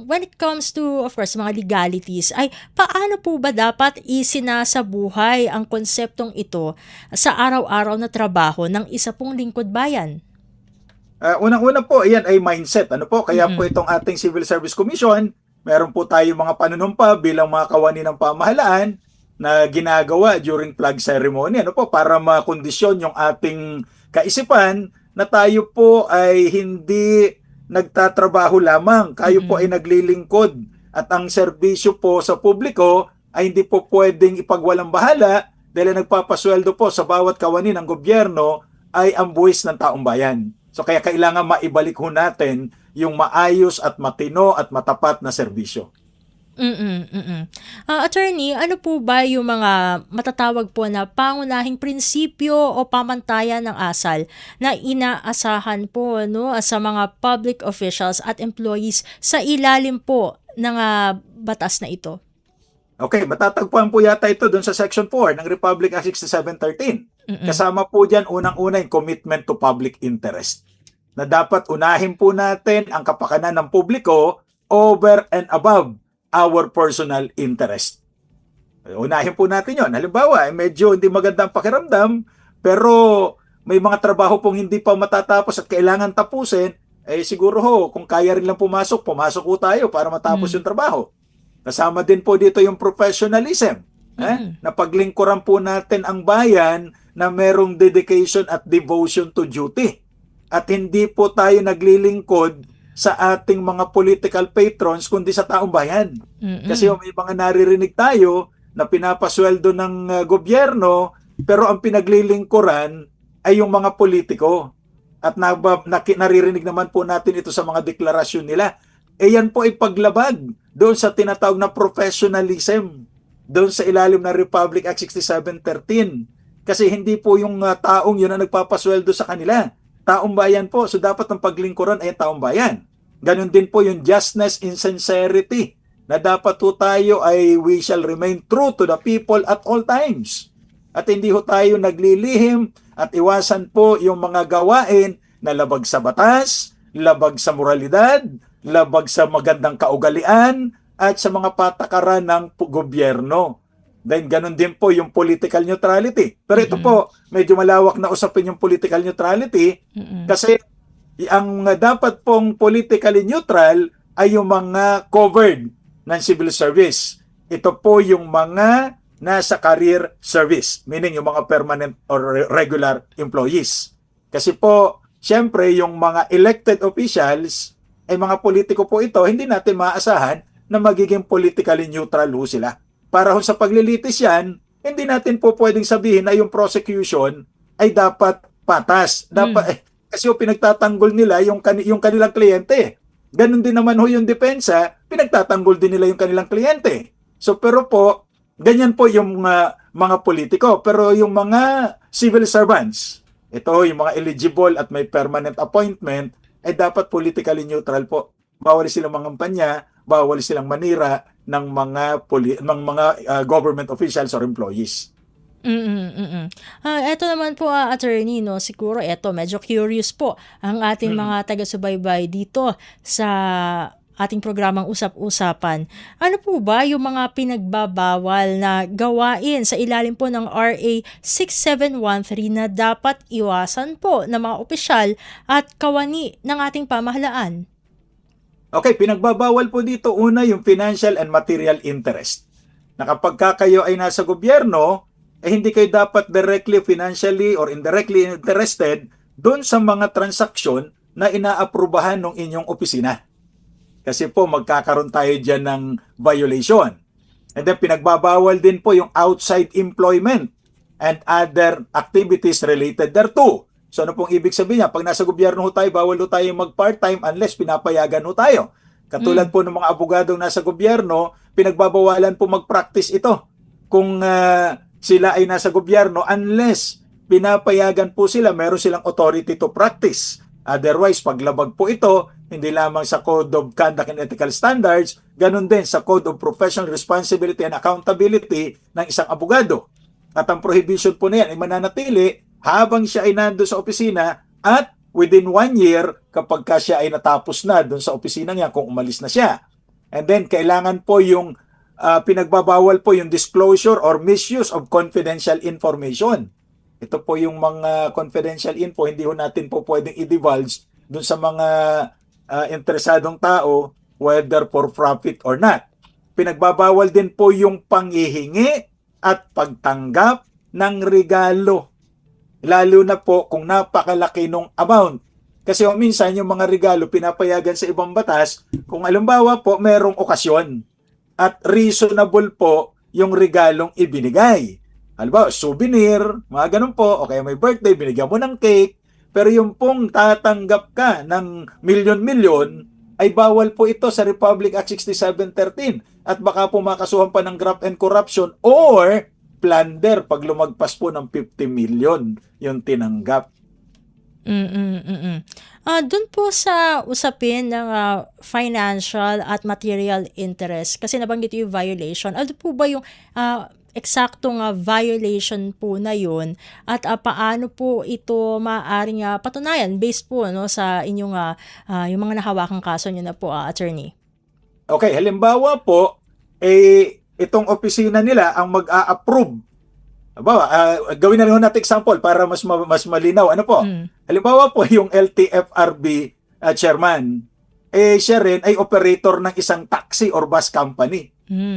Speaker 2: When it comes to, of course, mga legalities, ay paano po ba dapat isinasabuhay ang konseptong ito sa araw-araw na trabaho ng isa pong lingkod bayan?
Speaker 3: Unang-una po, iyan ay mindset. Ano po? Kaya po itong ating Civil Service Commission, meron po tayo mga panunumpa bilang mga kawani ng pamahalaan na ginagawa during flag ceremony, ano po, para makondisyon yung ating kaisipan na tayo po ay hindi nagtatrabaho lamang, kayo po ay naglilingkod at ang serbisyo po sa publiko ay hindi po pwedeng ipagwalang bahala dahil nagpapasweldo po sa bawat kawani ng gobyerno ay ang buwis ng taong bayan. So kaya kailangan maibalik ho natin yung maayos at matino at matapat na serbisyo.
Speaker 2: Attorney, ano po ba yung mga matatawag po na pangunahing prinsipyo o pamantayan ng asal na inaasahan po, no, sa mga public officials at employees sa ilalim po ng batas na ito?
Speaker 3: Okay, matatagpuan po yata ito doon sa Section 4 ng Republic Act 6713. Kasama po dyan unang-una yung commitment to public interest. Na dapat unahin po natin ang kapakanan ng publiko over and above our personal interest. Unahin po natin yon. Halimbawa, medyo hindi magandang pakiramdam, pero may mga trabaho pong hindi pa matatapos at kailangan tapusin, siguro kung kaya rin lang pumasok po tayo para matapos yung trabaho. Kasama din po dito yung professionalism. Na paglingkuran po natin ang bayan na merong dedication at devotion to duty. At hindi po tayo naglilingkod sa ating mga political patrons kundi sa taong bayan. Kasi may mga naririnig tayo na pinapasweldo ng gobyerno pero ang pinaglilingkuran ay yung mga politiko. At naririnig naman po natin ito sa mga deklarasyon nila. Yan po ay paglabag doon sa tinatawag na professionalism doon sa ilalim ng Republic Act 6713. Kasi hindi po yung taong yun ang nagpapasweldo sa kanila. Taong bayan po. So dapat ang paglingkuran ay taong bayan. Ganon din po yung justness in sincerity na dapat po tayo ay we shall remain true to the people at all times. At hindi ho tayo naglilihim at iwasan po yung mga gawain na labag sa batas, labag sa moralidad, labag sa magandang kaugalian at sa mga patakaran ng gobyerno. Then ganun din po yung political neutrality. Pero ito po, medyo malawak na usapin yung political neutrality kasi ang dapat pong politically neutral ay yung mga covered ng civil service. Ito po yung mga nasa career service, meaning yung mga permanent or regular employees. Kasi po, syempre yung mga elected officials ay mga politiko po ito, hindi natin maaasahan na magiging politically neutral ho sila. Para sa paglilitis yan, hindi natin po pwedeng sabihin na yung prosecution ay dapat patas. Dapat, kasi pinagtatanggol nila yung kanilang kliyente. Ganun din naman yung depensa, pinagtatanggol din nila yung kanilang kliyente. So pero po, ganyan po yung mga politiko. Pero yung mga civil servants, ito yung mga eligible at may permanent appointment, ay dapat politically neutral po. Bawal silang mangampanya, bawal silang manira ng mga government officials or employees.
Speaker 2: Eto naman po, attorney, no, siguro eto medyo curious po ang ating mga taga-subaybay dito sa ating programang Usap-Usapan. Ano po ba yung mga pinagbabawal na gawain sa ilalim po ng RA 6713 na dapat iwasan po ng mga opisyal at kawani ng ating pamahalaan?
Speaker 3: Okay, pinagbabawal po dito una yung financial and material interest. Na kapag kayo ay nasa gobyerno, hindi kayo dapat directly financially or indirectly interested doon sa mga transaksyon na inaaprubahan ng inyong opisina. Kasi po magkakaroon tayo dyan ng violation. And then pinagbabawal din po yung outside employment and other activities related thereto. So ano pong ibig sabihin niya? Pag nasa gobyerno ho tayo, bawal ho tayo mag-part-time unless pinapayagan ho tayo. Katulad po ng mga abogadong nasa gobyerno, pinagbabawalan po mag-practice ito. Kung sila ay nasa gobyerno unless pinapayagan po sila, meron silang authority to practice. Otherwise, paglabag po ito, hindi lamang sa Code of Conduct and Ethical Standards, ganun din sa Code of Professional Responsibility and Accountability ng isang abogado. At ang prohibition po na yan ay mananatili habang siya ay nandun sa opisina at within 1 year kapag ka siya ay natapos na dun sa opisina niya kung umalis na siya. And then, kailangan po yung pinagbabawal po yung disclosure or misuse of confidential information. Ito po yung mga confidential info, hindi ho natin po pwedeng i-divulge dun sa mga interesadong tao, whether for profit or not. Pinagbabawal din po yung panghihingi at pagtanggap ng regalo. Lalo na po kung napakalaki nung amount. Kasi minsan yung mga regalo pinapayagan sa ibang batas kung halimbawa po merong okasyon at reasonable po yung regalong ibinigay. Halimbawa, souvenir, mga ganun po, o kaya may birthday, binigyan mo ng cake, pero yung pong tatanggap ka ng milyon-milyon, ay bawal po ito sa Republic Act 6713 at baka po makasuhan pa ng graft and corruption or plunder pag lumagpas po ng 50 million yung tinanggap.
Speaker 2: Doon po sa usapin ng financial at material interest, kasi nabanggit yung violation, ano po ba yung eksaktong violation po na yun at paano po ito maaaring patunayan based po no, sa inyong yung mga nahawakang kaso nyo na po, attorney?
Speaker 3: Okay, halimbawa po, itong opisina nila ang mag-a-approve. Halimbawa, gawin na lang natin example para mas malinaw. Ano po? Halimbawa po, yung LTFRB chairman, siya rin ay operator ng isang taxi or bus company.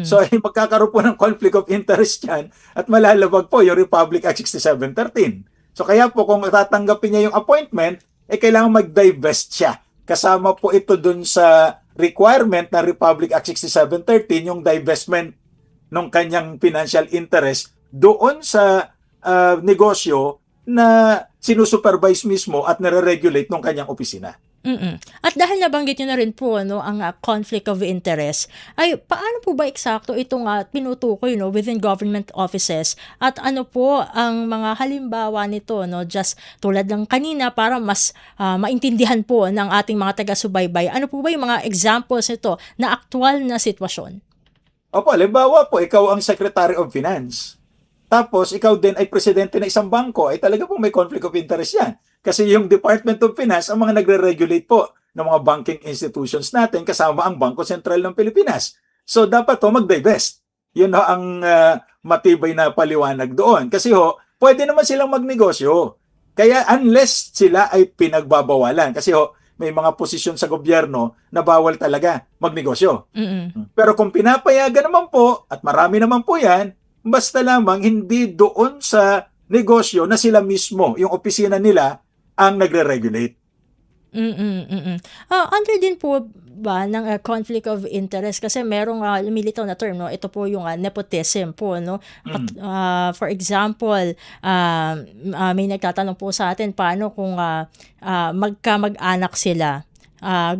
Speaker 3: So, magkakaroon po ng conflict of interest yan at malalabag po yung Republic Act 6713. So, kaya po kung tatanggapin niya yung appointment, kailangan mag-divest siya. Kasama po ito dun sa requirement ng Republic Act 6713, yung divestment ng kanyang financial interest doon sa negosyo na sinusupervise mismo at nare-regulate ng kanyang opisina.
Speaker 2: At dahil nabanggit nyo na rin po ang conflict of interest, ay paano po ba eksakto itong pinutukoy within government offices at ano po ang mga halimbawa nito, just tulad ng kanina para mas maintindihan po ng ating mga taga-subaybay, ano po ba yung mga examples nito na aktual na sitwasyon?
Speaker 3: Opo, halimbawa po, ikaw ang Secretary of Finance. Tapos, ikaw din ay presidente ng isang bangko, ay talaga pong may conflict of interest yan. Kasi yung Department of Finance ang mga nagre-regulate po ng mga banking institutions natin kasama ang Bangko Sentral ng Pilipinas. So, dapat mag-divest. Yun ang matibay na paliwanag doon. Kasi pwede naman silang magnegosyo. Kaya unless sila ay pinagbabawalan. Kasi may mga posisyon sa gobyerno na bawal talaga magnegosyo. Pero kung pinapayagan naman po, at marami naman po yan, basta lamang hindi doon sa negosyo na sila mismo, yung opisina nila, ang nagre-regulate.
Speaker 2: Under din po ba ng conflict of interest? Kasi merong lumilitaw na term, ito po yung nepotism po. For example, may nagtatanong po sa atin, paano kung magkamag-anak sila?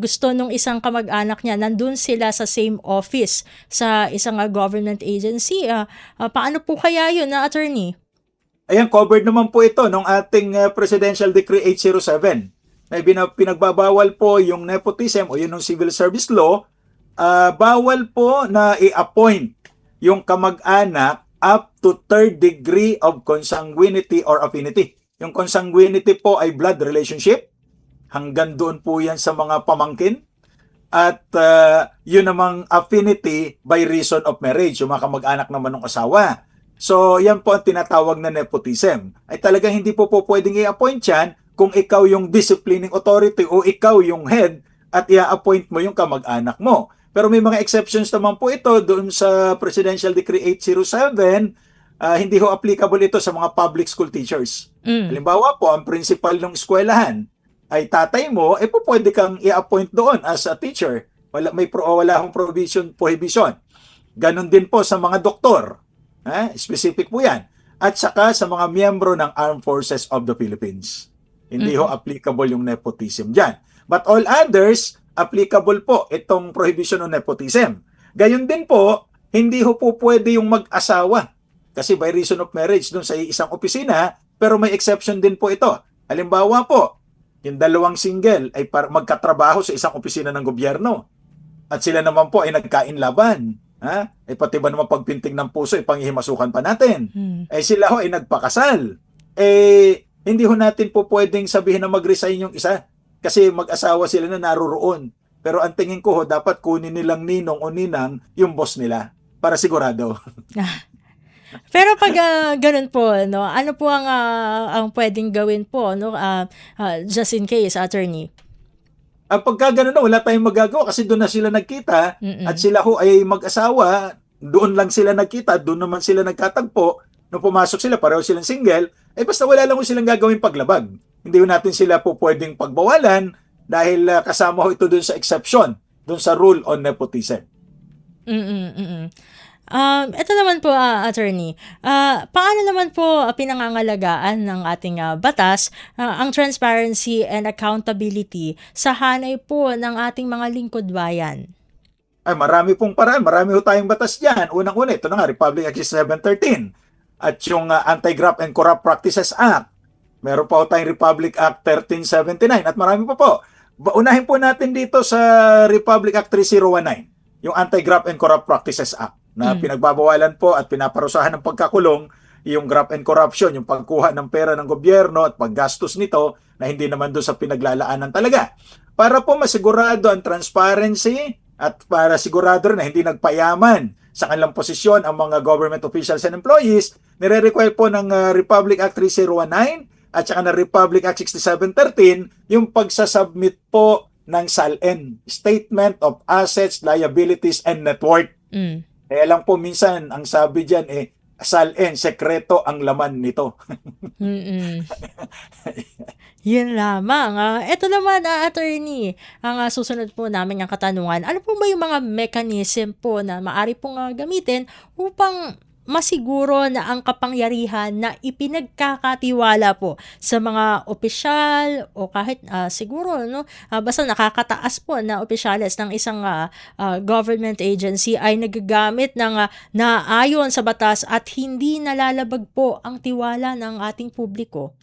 Speaker 2: Gusto nung isang kamag-anak niya, nandun sila sa same office sa isang government agency. Paano po kaya yun, attorney?
Speaker 3: Ayan, covered naman po ito ng ating Presidential Decree 807. May pinagbabawal po yung nepotism o yun ng civil service law. Bawal po na i-appoint yung kamag-anak up to third degree of consanguinity or affinity. Yung consanguinity po ay blood relationship. Hanggang doon po yan sa mga pamangkin. At yun namang affinity by reason of marriage, yung mga kamag-anak naman ng asawa. So, yan po ang tinatawag na nepotism. Ay talagang hindi po pwedeng i-appoint yan kung ikaw yung disciplining authority o ikaw yung head at i-appoint mo yung kamag-anak mo. Pero may mga exceptions naman po ito doon sa Presidential Decree 807. Hindi applicable ito sa mga public school teachers. Halimbawa po, ang principal ng eskwelahan ay tatay mo, po pwede kang i-appoint doon as a teacher. Wala akong prohibition. Ganon din po sa mga doktor. Specific po yan. At saka sa mga miyembro ng Armed Forces of the Philippines. Hindi ho applicable yung nepotism dyan. But all others, applicable po itong prohibition on nepotism. Gayon din po, hindi ho po pwede yung mag-asawa. Kasi by reason of marriage dun sa isang opisina, pero may exception din po ito. Halimbawa po, yung dalawang single ay magkatrabaho sa isang opisina ng gobyerno. At sila naman po ay nagkainlaban. Pati ba naman pagpintig ng puso, panghihimasukan pa natin. Sila ho ay nagpakasal. Hindi ho natin po pwedeng sabihin na mag-resign yung isa. Kasi mag-asawa sila na naroroon. Pero ang tingin ko ho, dapat kunin nilang ninong o ninang yung boss nila. Para sigurado.
Speaker 2: Pero pag ganun po, no, ano po ang pwedeng gawin po, no, just in case, attorney?
Speaker 3: Pagka ganun na, wala tayong magagawa kasi doon na sila nagkita at sila ho ay mag-asawa, doon lang sila nagkita, doon naman sila nagkatagpo. Nung pumasok sila, pareho silang single, basta wala lang ho silang gagawin paglabag. Hindi ho natin sila po pwedeng pagbawalan dahil kasama ho ito doon sa exception, doon sa rule on nepotism.
Speaker 2: Ito naman po, attorney, paano naman po pinangangalagaan ng ating batas ang transparency and accountability sa hanay po ng ating mga lingkod bayan?
Speaker 3: Marami pong paraan. Marami ho tayong batas dyan. Unang-una, ito na nga, Republic Act 713 at yung Anti-Graft and Corrupt Practices Act. Meron pa ho tayong Republic Act 1379 at marami pa po. Unahin po natin dito sa Republic Act 3019, yung Anti-Graft and Corrupt Practices Act na pinagbabawalan po at pinaparusahan ng pagkakulong yung graft and corruption, yung pagkuha ng pera ng gobyerno at paggastos nito na hindi naman doon sa pinaglalaanan talaga. Para po masigurado ang transparency at para sigurado rin na hindi nagpayaman sa kanilang posisyon ang mga government officials and employees, nire-require po ng Republic Act 3019 at saka ng Republic Act 6713 yung pagsasubmit po ng SALN, Statement of Assets, Liabilities, and Net Worth. Kaya lang po minsan, ang sabi dyan SALN, sekreto ang laman nito.
Speaker 2: Yun lamang. Ito naman, attorney, ang susunod po namin ang katanungan. Ano po ba yung mga mechanism po na maaari pong gamitin upang masiguro na ang kapangyarihan na ipinagkakatiwala po sa mga opisyal o kahit siguro basta nakakataas po na opisyales ng isang government agency ay nagagamit ng naayon sa batas at hindi nalalabag po ang tiwala ng ating publiko?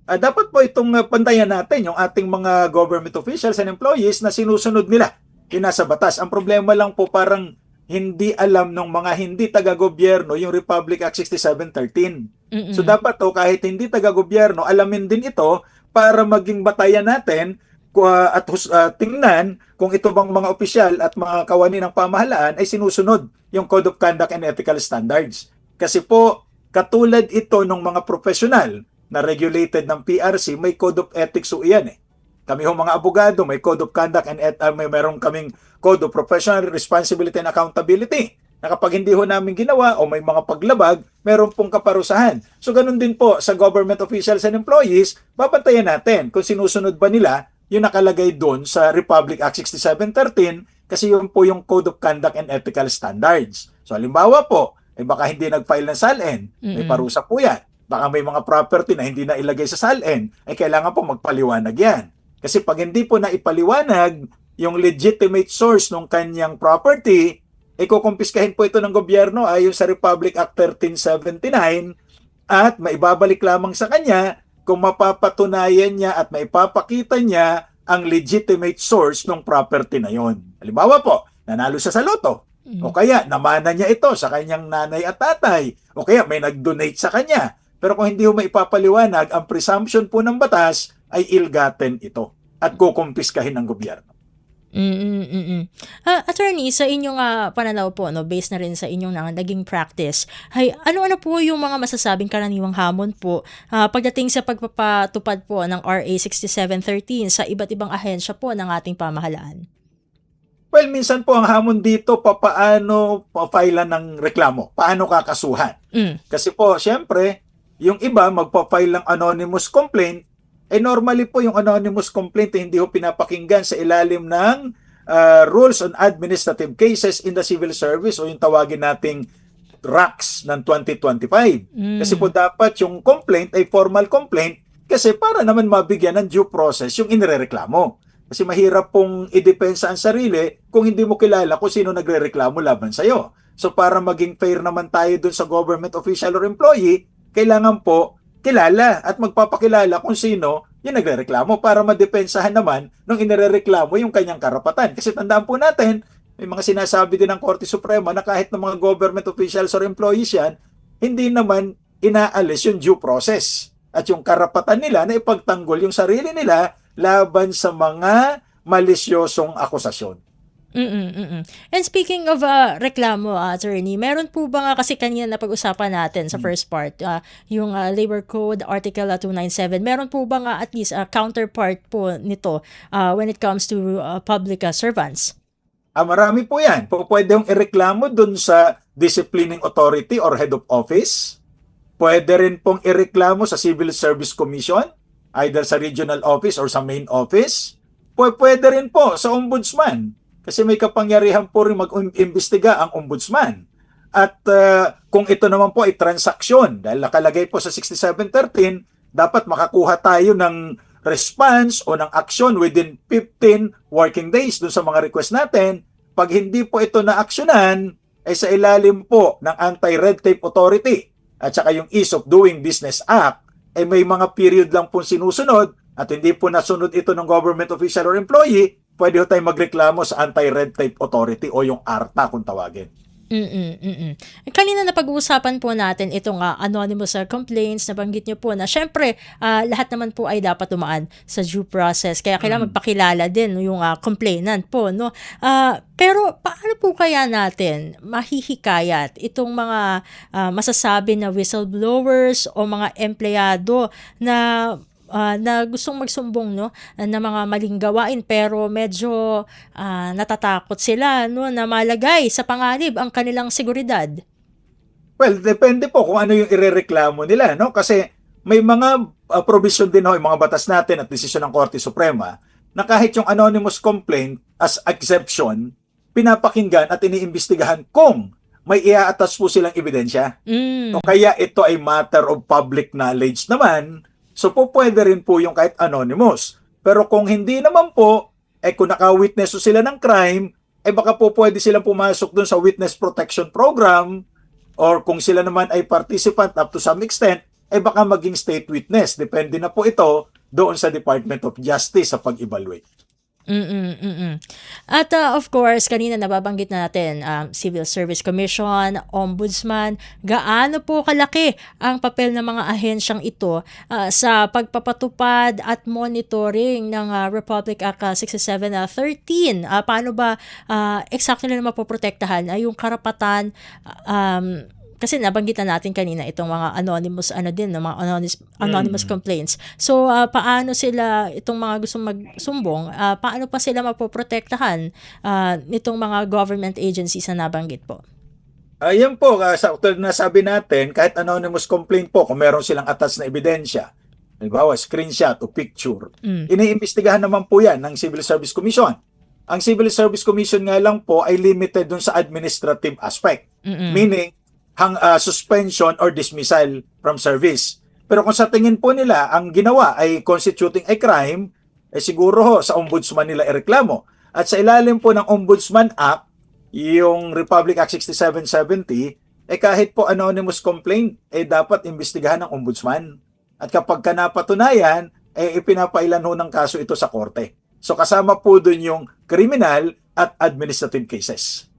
Speaker 3: Dapat po itong pantayan natin yung ating mga government officials and employees na sinusunod nila yung nasa batas. Ang problema lang po parang hindi alam ng mga hindi taga-gobyerno yung Republic Act 6713. So dapat kahit hindi taga-gobyerno, alamin din ito para maging batayan natin at tingnan kung ito bang mga opisyal at mga kawani ng pamahalaan ay sinusunod yung Code of Conduct and Ethical Standards. Kasi po, katulad ito ng mga professional na regulated ng PRC, may Code of Ethics iyan Kami mga abogado, may Code of Conduct and meron kaming Code of Professional Responsibility and Accountability na kapag hindi ho namin ginawa o may mga paglabag, meron pong kaparusahan. So ganun din po sa government officials and employees, babantayan natin kung sinusunod ba nila yung nakalagay doon sa Republic Act 6713 kasi yun po yung Code of Conduct and Ethical Standards. So halimbawa po, baka hindi nag-file ng SALN, may parusa po yan. Baka may mga property na hindi na ilagay sa SALN, kailangan po magpaliwanag yan. Kasi pag hindi po na ipaliwanag yung legitimate source ng kanyang property, kukumpiskahin po ito ng gobyerno ayon sa Republic Act 1379 at maibabalik lamang sa kanya kung mapapatunayan niya at maipapakita niya ang legitimate source ng property na yon. Halimbawa po, nanalo siya sa loto. O kaya namana niya ito sa kanyang nanay at tatay. O kaya may nag-donate sa kanya. Pero kung hindi mo maipapaliwanag, ang presumption po ng batas ay ill-gotten ito at kukumpiskahin ng gobyerno.
Speaker 2: Attorney, sa inyong pananaw po, based na rin sa inyong naging practice, ano-ano po yung mga masasabing karaniwang hamon po pagdating sa pagpapatupad po ng RA 6713 sa iba't ibang ahensya po ng ating pamahalaan?
Speaker 3: Well, minsan po ang hamon dito, paano pa-file ng reklamo? Paano kakasuhan? Kasi po, syempre, yung iba magpa-file ng anonymous complaint, normally po yung anonymous complaint hindi ho pinapakinggan sa ilalim ng Rules on Administrative Cases in the Civil Service o yung tawagin nating RACS ng 2025. Kasi po dapat yung complaint ay formal complaint kasi para naman mabigyan ng due process yung inirereklamo. Kasi mahirap pong idepensa ang sarili kung hindi mo kilala kung sino nagrereklamo laban sa'yo. So para maging fair naman tayo dun sa government official or employee, kailangan po kilala at magpapakilala kung sino yung nagrereklamo para madepensahan naman nung inirereklamo yung kanyang karapatan. Kasi tandaan po natin, may mga sinasabi din ng Korte Suprema na kahit ng mga government officials or employees yan, hindi naman inaalis yung due process at yung karapatan nila na ipagtanggol yung sarili nila laban sa mga malisyosong akusasyon.
Speaker 2: And speaking of reklamo, attorney, meron po ba nga kasi kanina na pag-usapan natin sa first part, yung Labor Code Article 297, meron po ba nga at least a counterpart po nito when it comes to public servants?
Speaker 3: Marami po yan. Pwede yung ireklamo dun sa disciplining authority or head of office. Pwede rin pong ireklamo sa Civil Service Commission, either sa regional office or sa main office. Pwede rin po sa ombudsman. Kasi may kapangyarihan po rin mag-imbestiga ang ombudsman. At kung ito naman po ay transaksyon, dahil nakalagay po sa 6713, dapat makakuha tayo ng response o ng action within 15 working days dun sa mga request natin. Pag hindi po ito na-aksyonan, ay sa ilalim po ng Anti-Red Tape Authority at saka yung Ease of Doing Business Act, ay may mga period lang po sinusunod at hindi po nasunod ito ng government official or employee, pwede ho tayo magreklamo sa Anti-Red Tape Authority o yung ARTA kung tawagin.
Speaker 2: Kanina na pag-uusapan po natin itong anonymous complaints, nabanggit nyo po na syempre lahat naman po ay dapat dumaan sa due process, kaya kailangan magpakilala din yung complainant po, no? Pero paano po kaya natin mahihikayat itong mga masasabi na whistleblowers o mga empleyado na gustong magsumbong, no, na mga maling gawain pero medyo natatakot sila, no, na malagay sa panganib ang kanilang seguridad?
Speaker 3: Well, depende po kung ano yung irereklamo nila, no? Kasi may mga provision din ho, yung mga batas natin at desisyon ng Korte Suprema na kahit yung anonymous complaint as exception, pinapakinggan at iniimbestigahan kung may iaatas po silang ebidensya. O kaya ito ay matter of public knowledge naman, so po pwede rin po yung kahit anonymous. Pero kung hindi naman po, kung naka-witness sila ng crime, baka po pwede silang pumasok dun sa Witness Protection Program or kung sila naman ay participant up to some extent, baka maging state witness. Depende na po ito doon sa Department of Justice sa pag-evaluate.
Speaker 2: At of course, kanina nababanggit natin Civil Service Commission, Ombudsman, gaano po kalaki ang papel ng mga ahensyang ito sa pagpapatupad at monitoring ng Republic Act 6713? Paano ba exactly nila mapoprotektahan yung karapatan kasi nabanggit na natin kanina itong mga anonymous mga anonymous complaints. So paano sila itong mga gustong magsumbong, paano pa sila mapoprotektahan nitong mga government agencies na nabanggit po?
Speaker 3: Ayan po, na sabi natin, kahit anonymous complaint po, kung meron silang attached na ebidensya, halimbawa screenshot o picture, iniimbestigahan naman po yan ng Civil Service Commission. Ang Civil Service Commission nga lang po ay limited dun sa administrative aspect. Meaning, suspension or dismissal from service. Pero kung sa tingin po nila ang ginawa ay constituting a crime, siguro ho sa ombudsman nila ireklamo. At sa ilalim po ng Ombudsman Act, yung Republic Act 6770, kahit po anonymous complaint, dapat imbestigahan ng ombudsman. At kapag napatunayan, ipinapailan ho ng kaso ito sa korte. So kasama po dun yung criminal at administrative cases.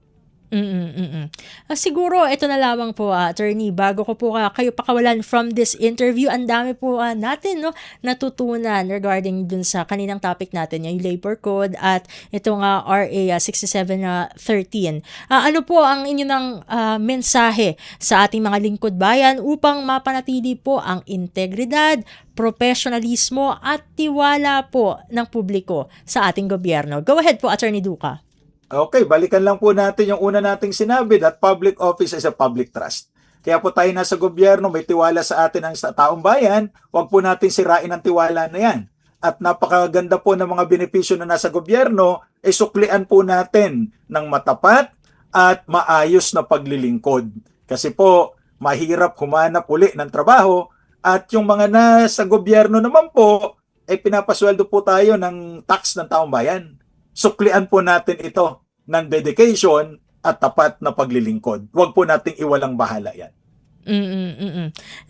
Speaker 2: Siguro ito na lamang po, attorney, bago ko po kayo pakawalan from this interview, ang dami po natin natutunan regarding dun sa kaninang topic natin, yung Labor Code at itong RA 6713. Ano po ang inyong mensahe sa ating mga lingkod bayan upang mapanatili po ang integridad, professionalismo at tiwala po ng publiko sa ating gobyerno? Go ahead po, Attorney Duca.
Speaker 3: Okay, balikan lang po natin yung una nating sinabi that public office is a public trust. Kaya po tayo nasa gobyerno, may tiwala sa atin ang sa taong bayan, huwag po natin sirain ang tiwala na yan. At napakaganda po ng mga benepisyo na nasa gobyerno, suklian po natin ng matapat at maayos na paglilingkod. Kasi po, mahirap humanap uli ng trabaho at yung mga nasa gobyerno naman po, pinapasweldo po tayo ng tax ng taong bayan. Suklian po natin ito ng dedication at tapat na paglilingkod. Huwag po nating iwalang bahala yan.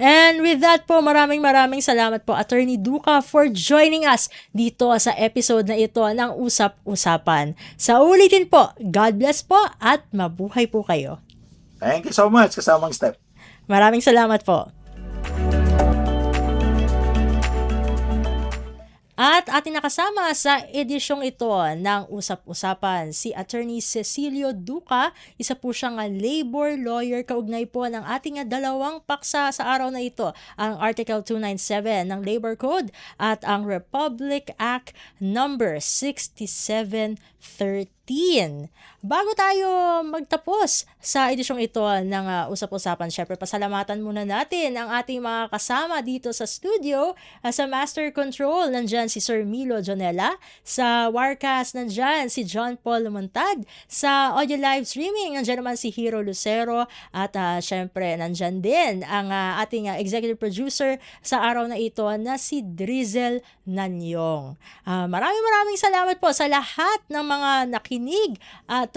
Speaker 2: And with that po, maraming salamat po Attorney Duca for joining us dito sa episode na ito ng Usap-Usapan. Sa ulitin po, God bless po at mabuhay po kayo.
Speaker 3: Thank you so much, kasamang Step.
Speaker 2: Maraming salamat po. At ating nakasama sa edisyong ito ng Usap-Usapan si Attorney Cecilio Duca, isa po siyang labor lawyer kaugnay po ng ating dalawang paksa sa araw na ito, ang Article 297 ng Labor Code at ang Republic Act number 6713. Bago tayo magtapos sa edisyong ito ng Usap-Usapan, syempre pasalamatan muna natin ang ating mga kasama dito sa studio. Sa Master Control, nandyan si Sir Milo Jonella. Sa Wirecast, nandyan si John Paul Montag. Sa audio live streaming, nandyan naman si Hero Lucero. At syempre, nandyan din ang ating executive producer sa araw na ito na si Drizzle Nanyong. Maraming salamat po sa lahat ng mga nakinig at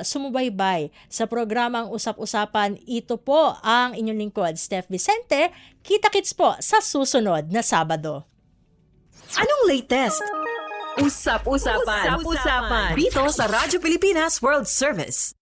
Speaker 2: sumubaybay sa programang Usap-Usapan. Ito po ang inyong lingkod, Steph Vicente. Kita-kits po sa susunod na Sabado.
Speaker 1: Anong latest? Usap-Usapan. Dito sa Radyo Pilipinas World Service.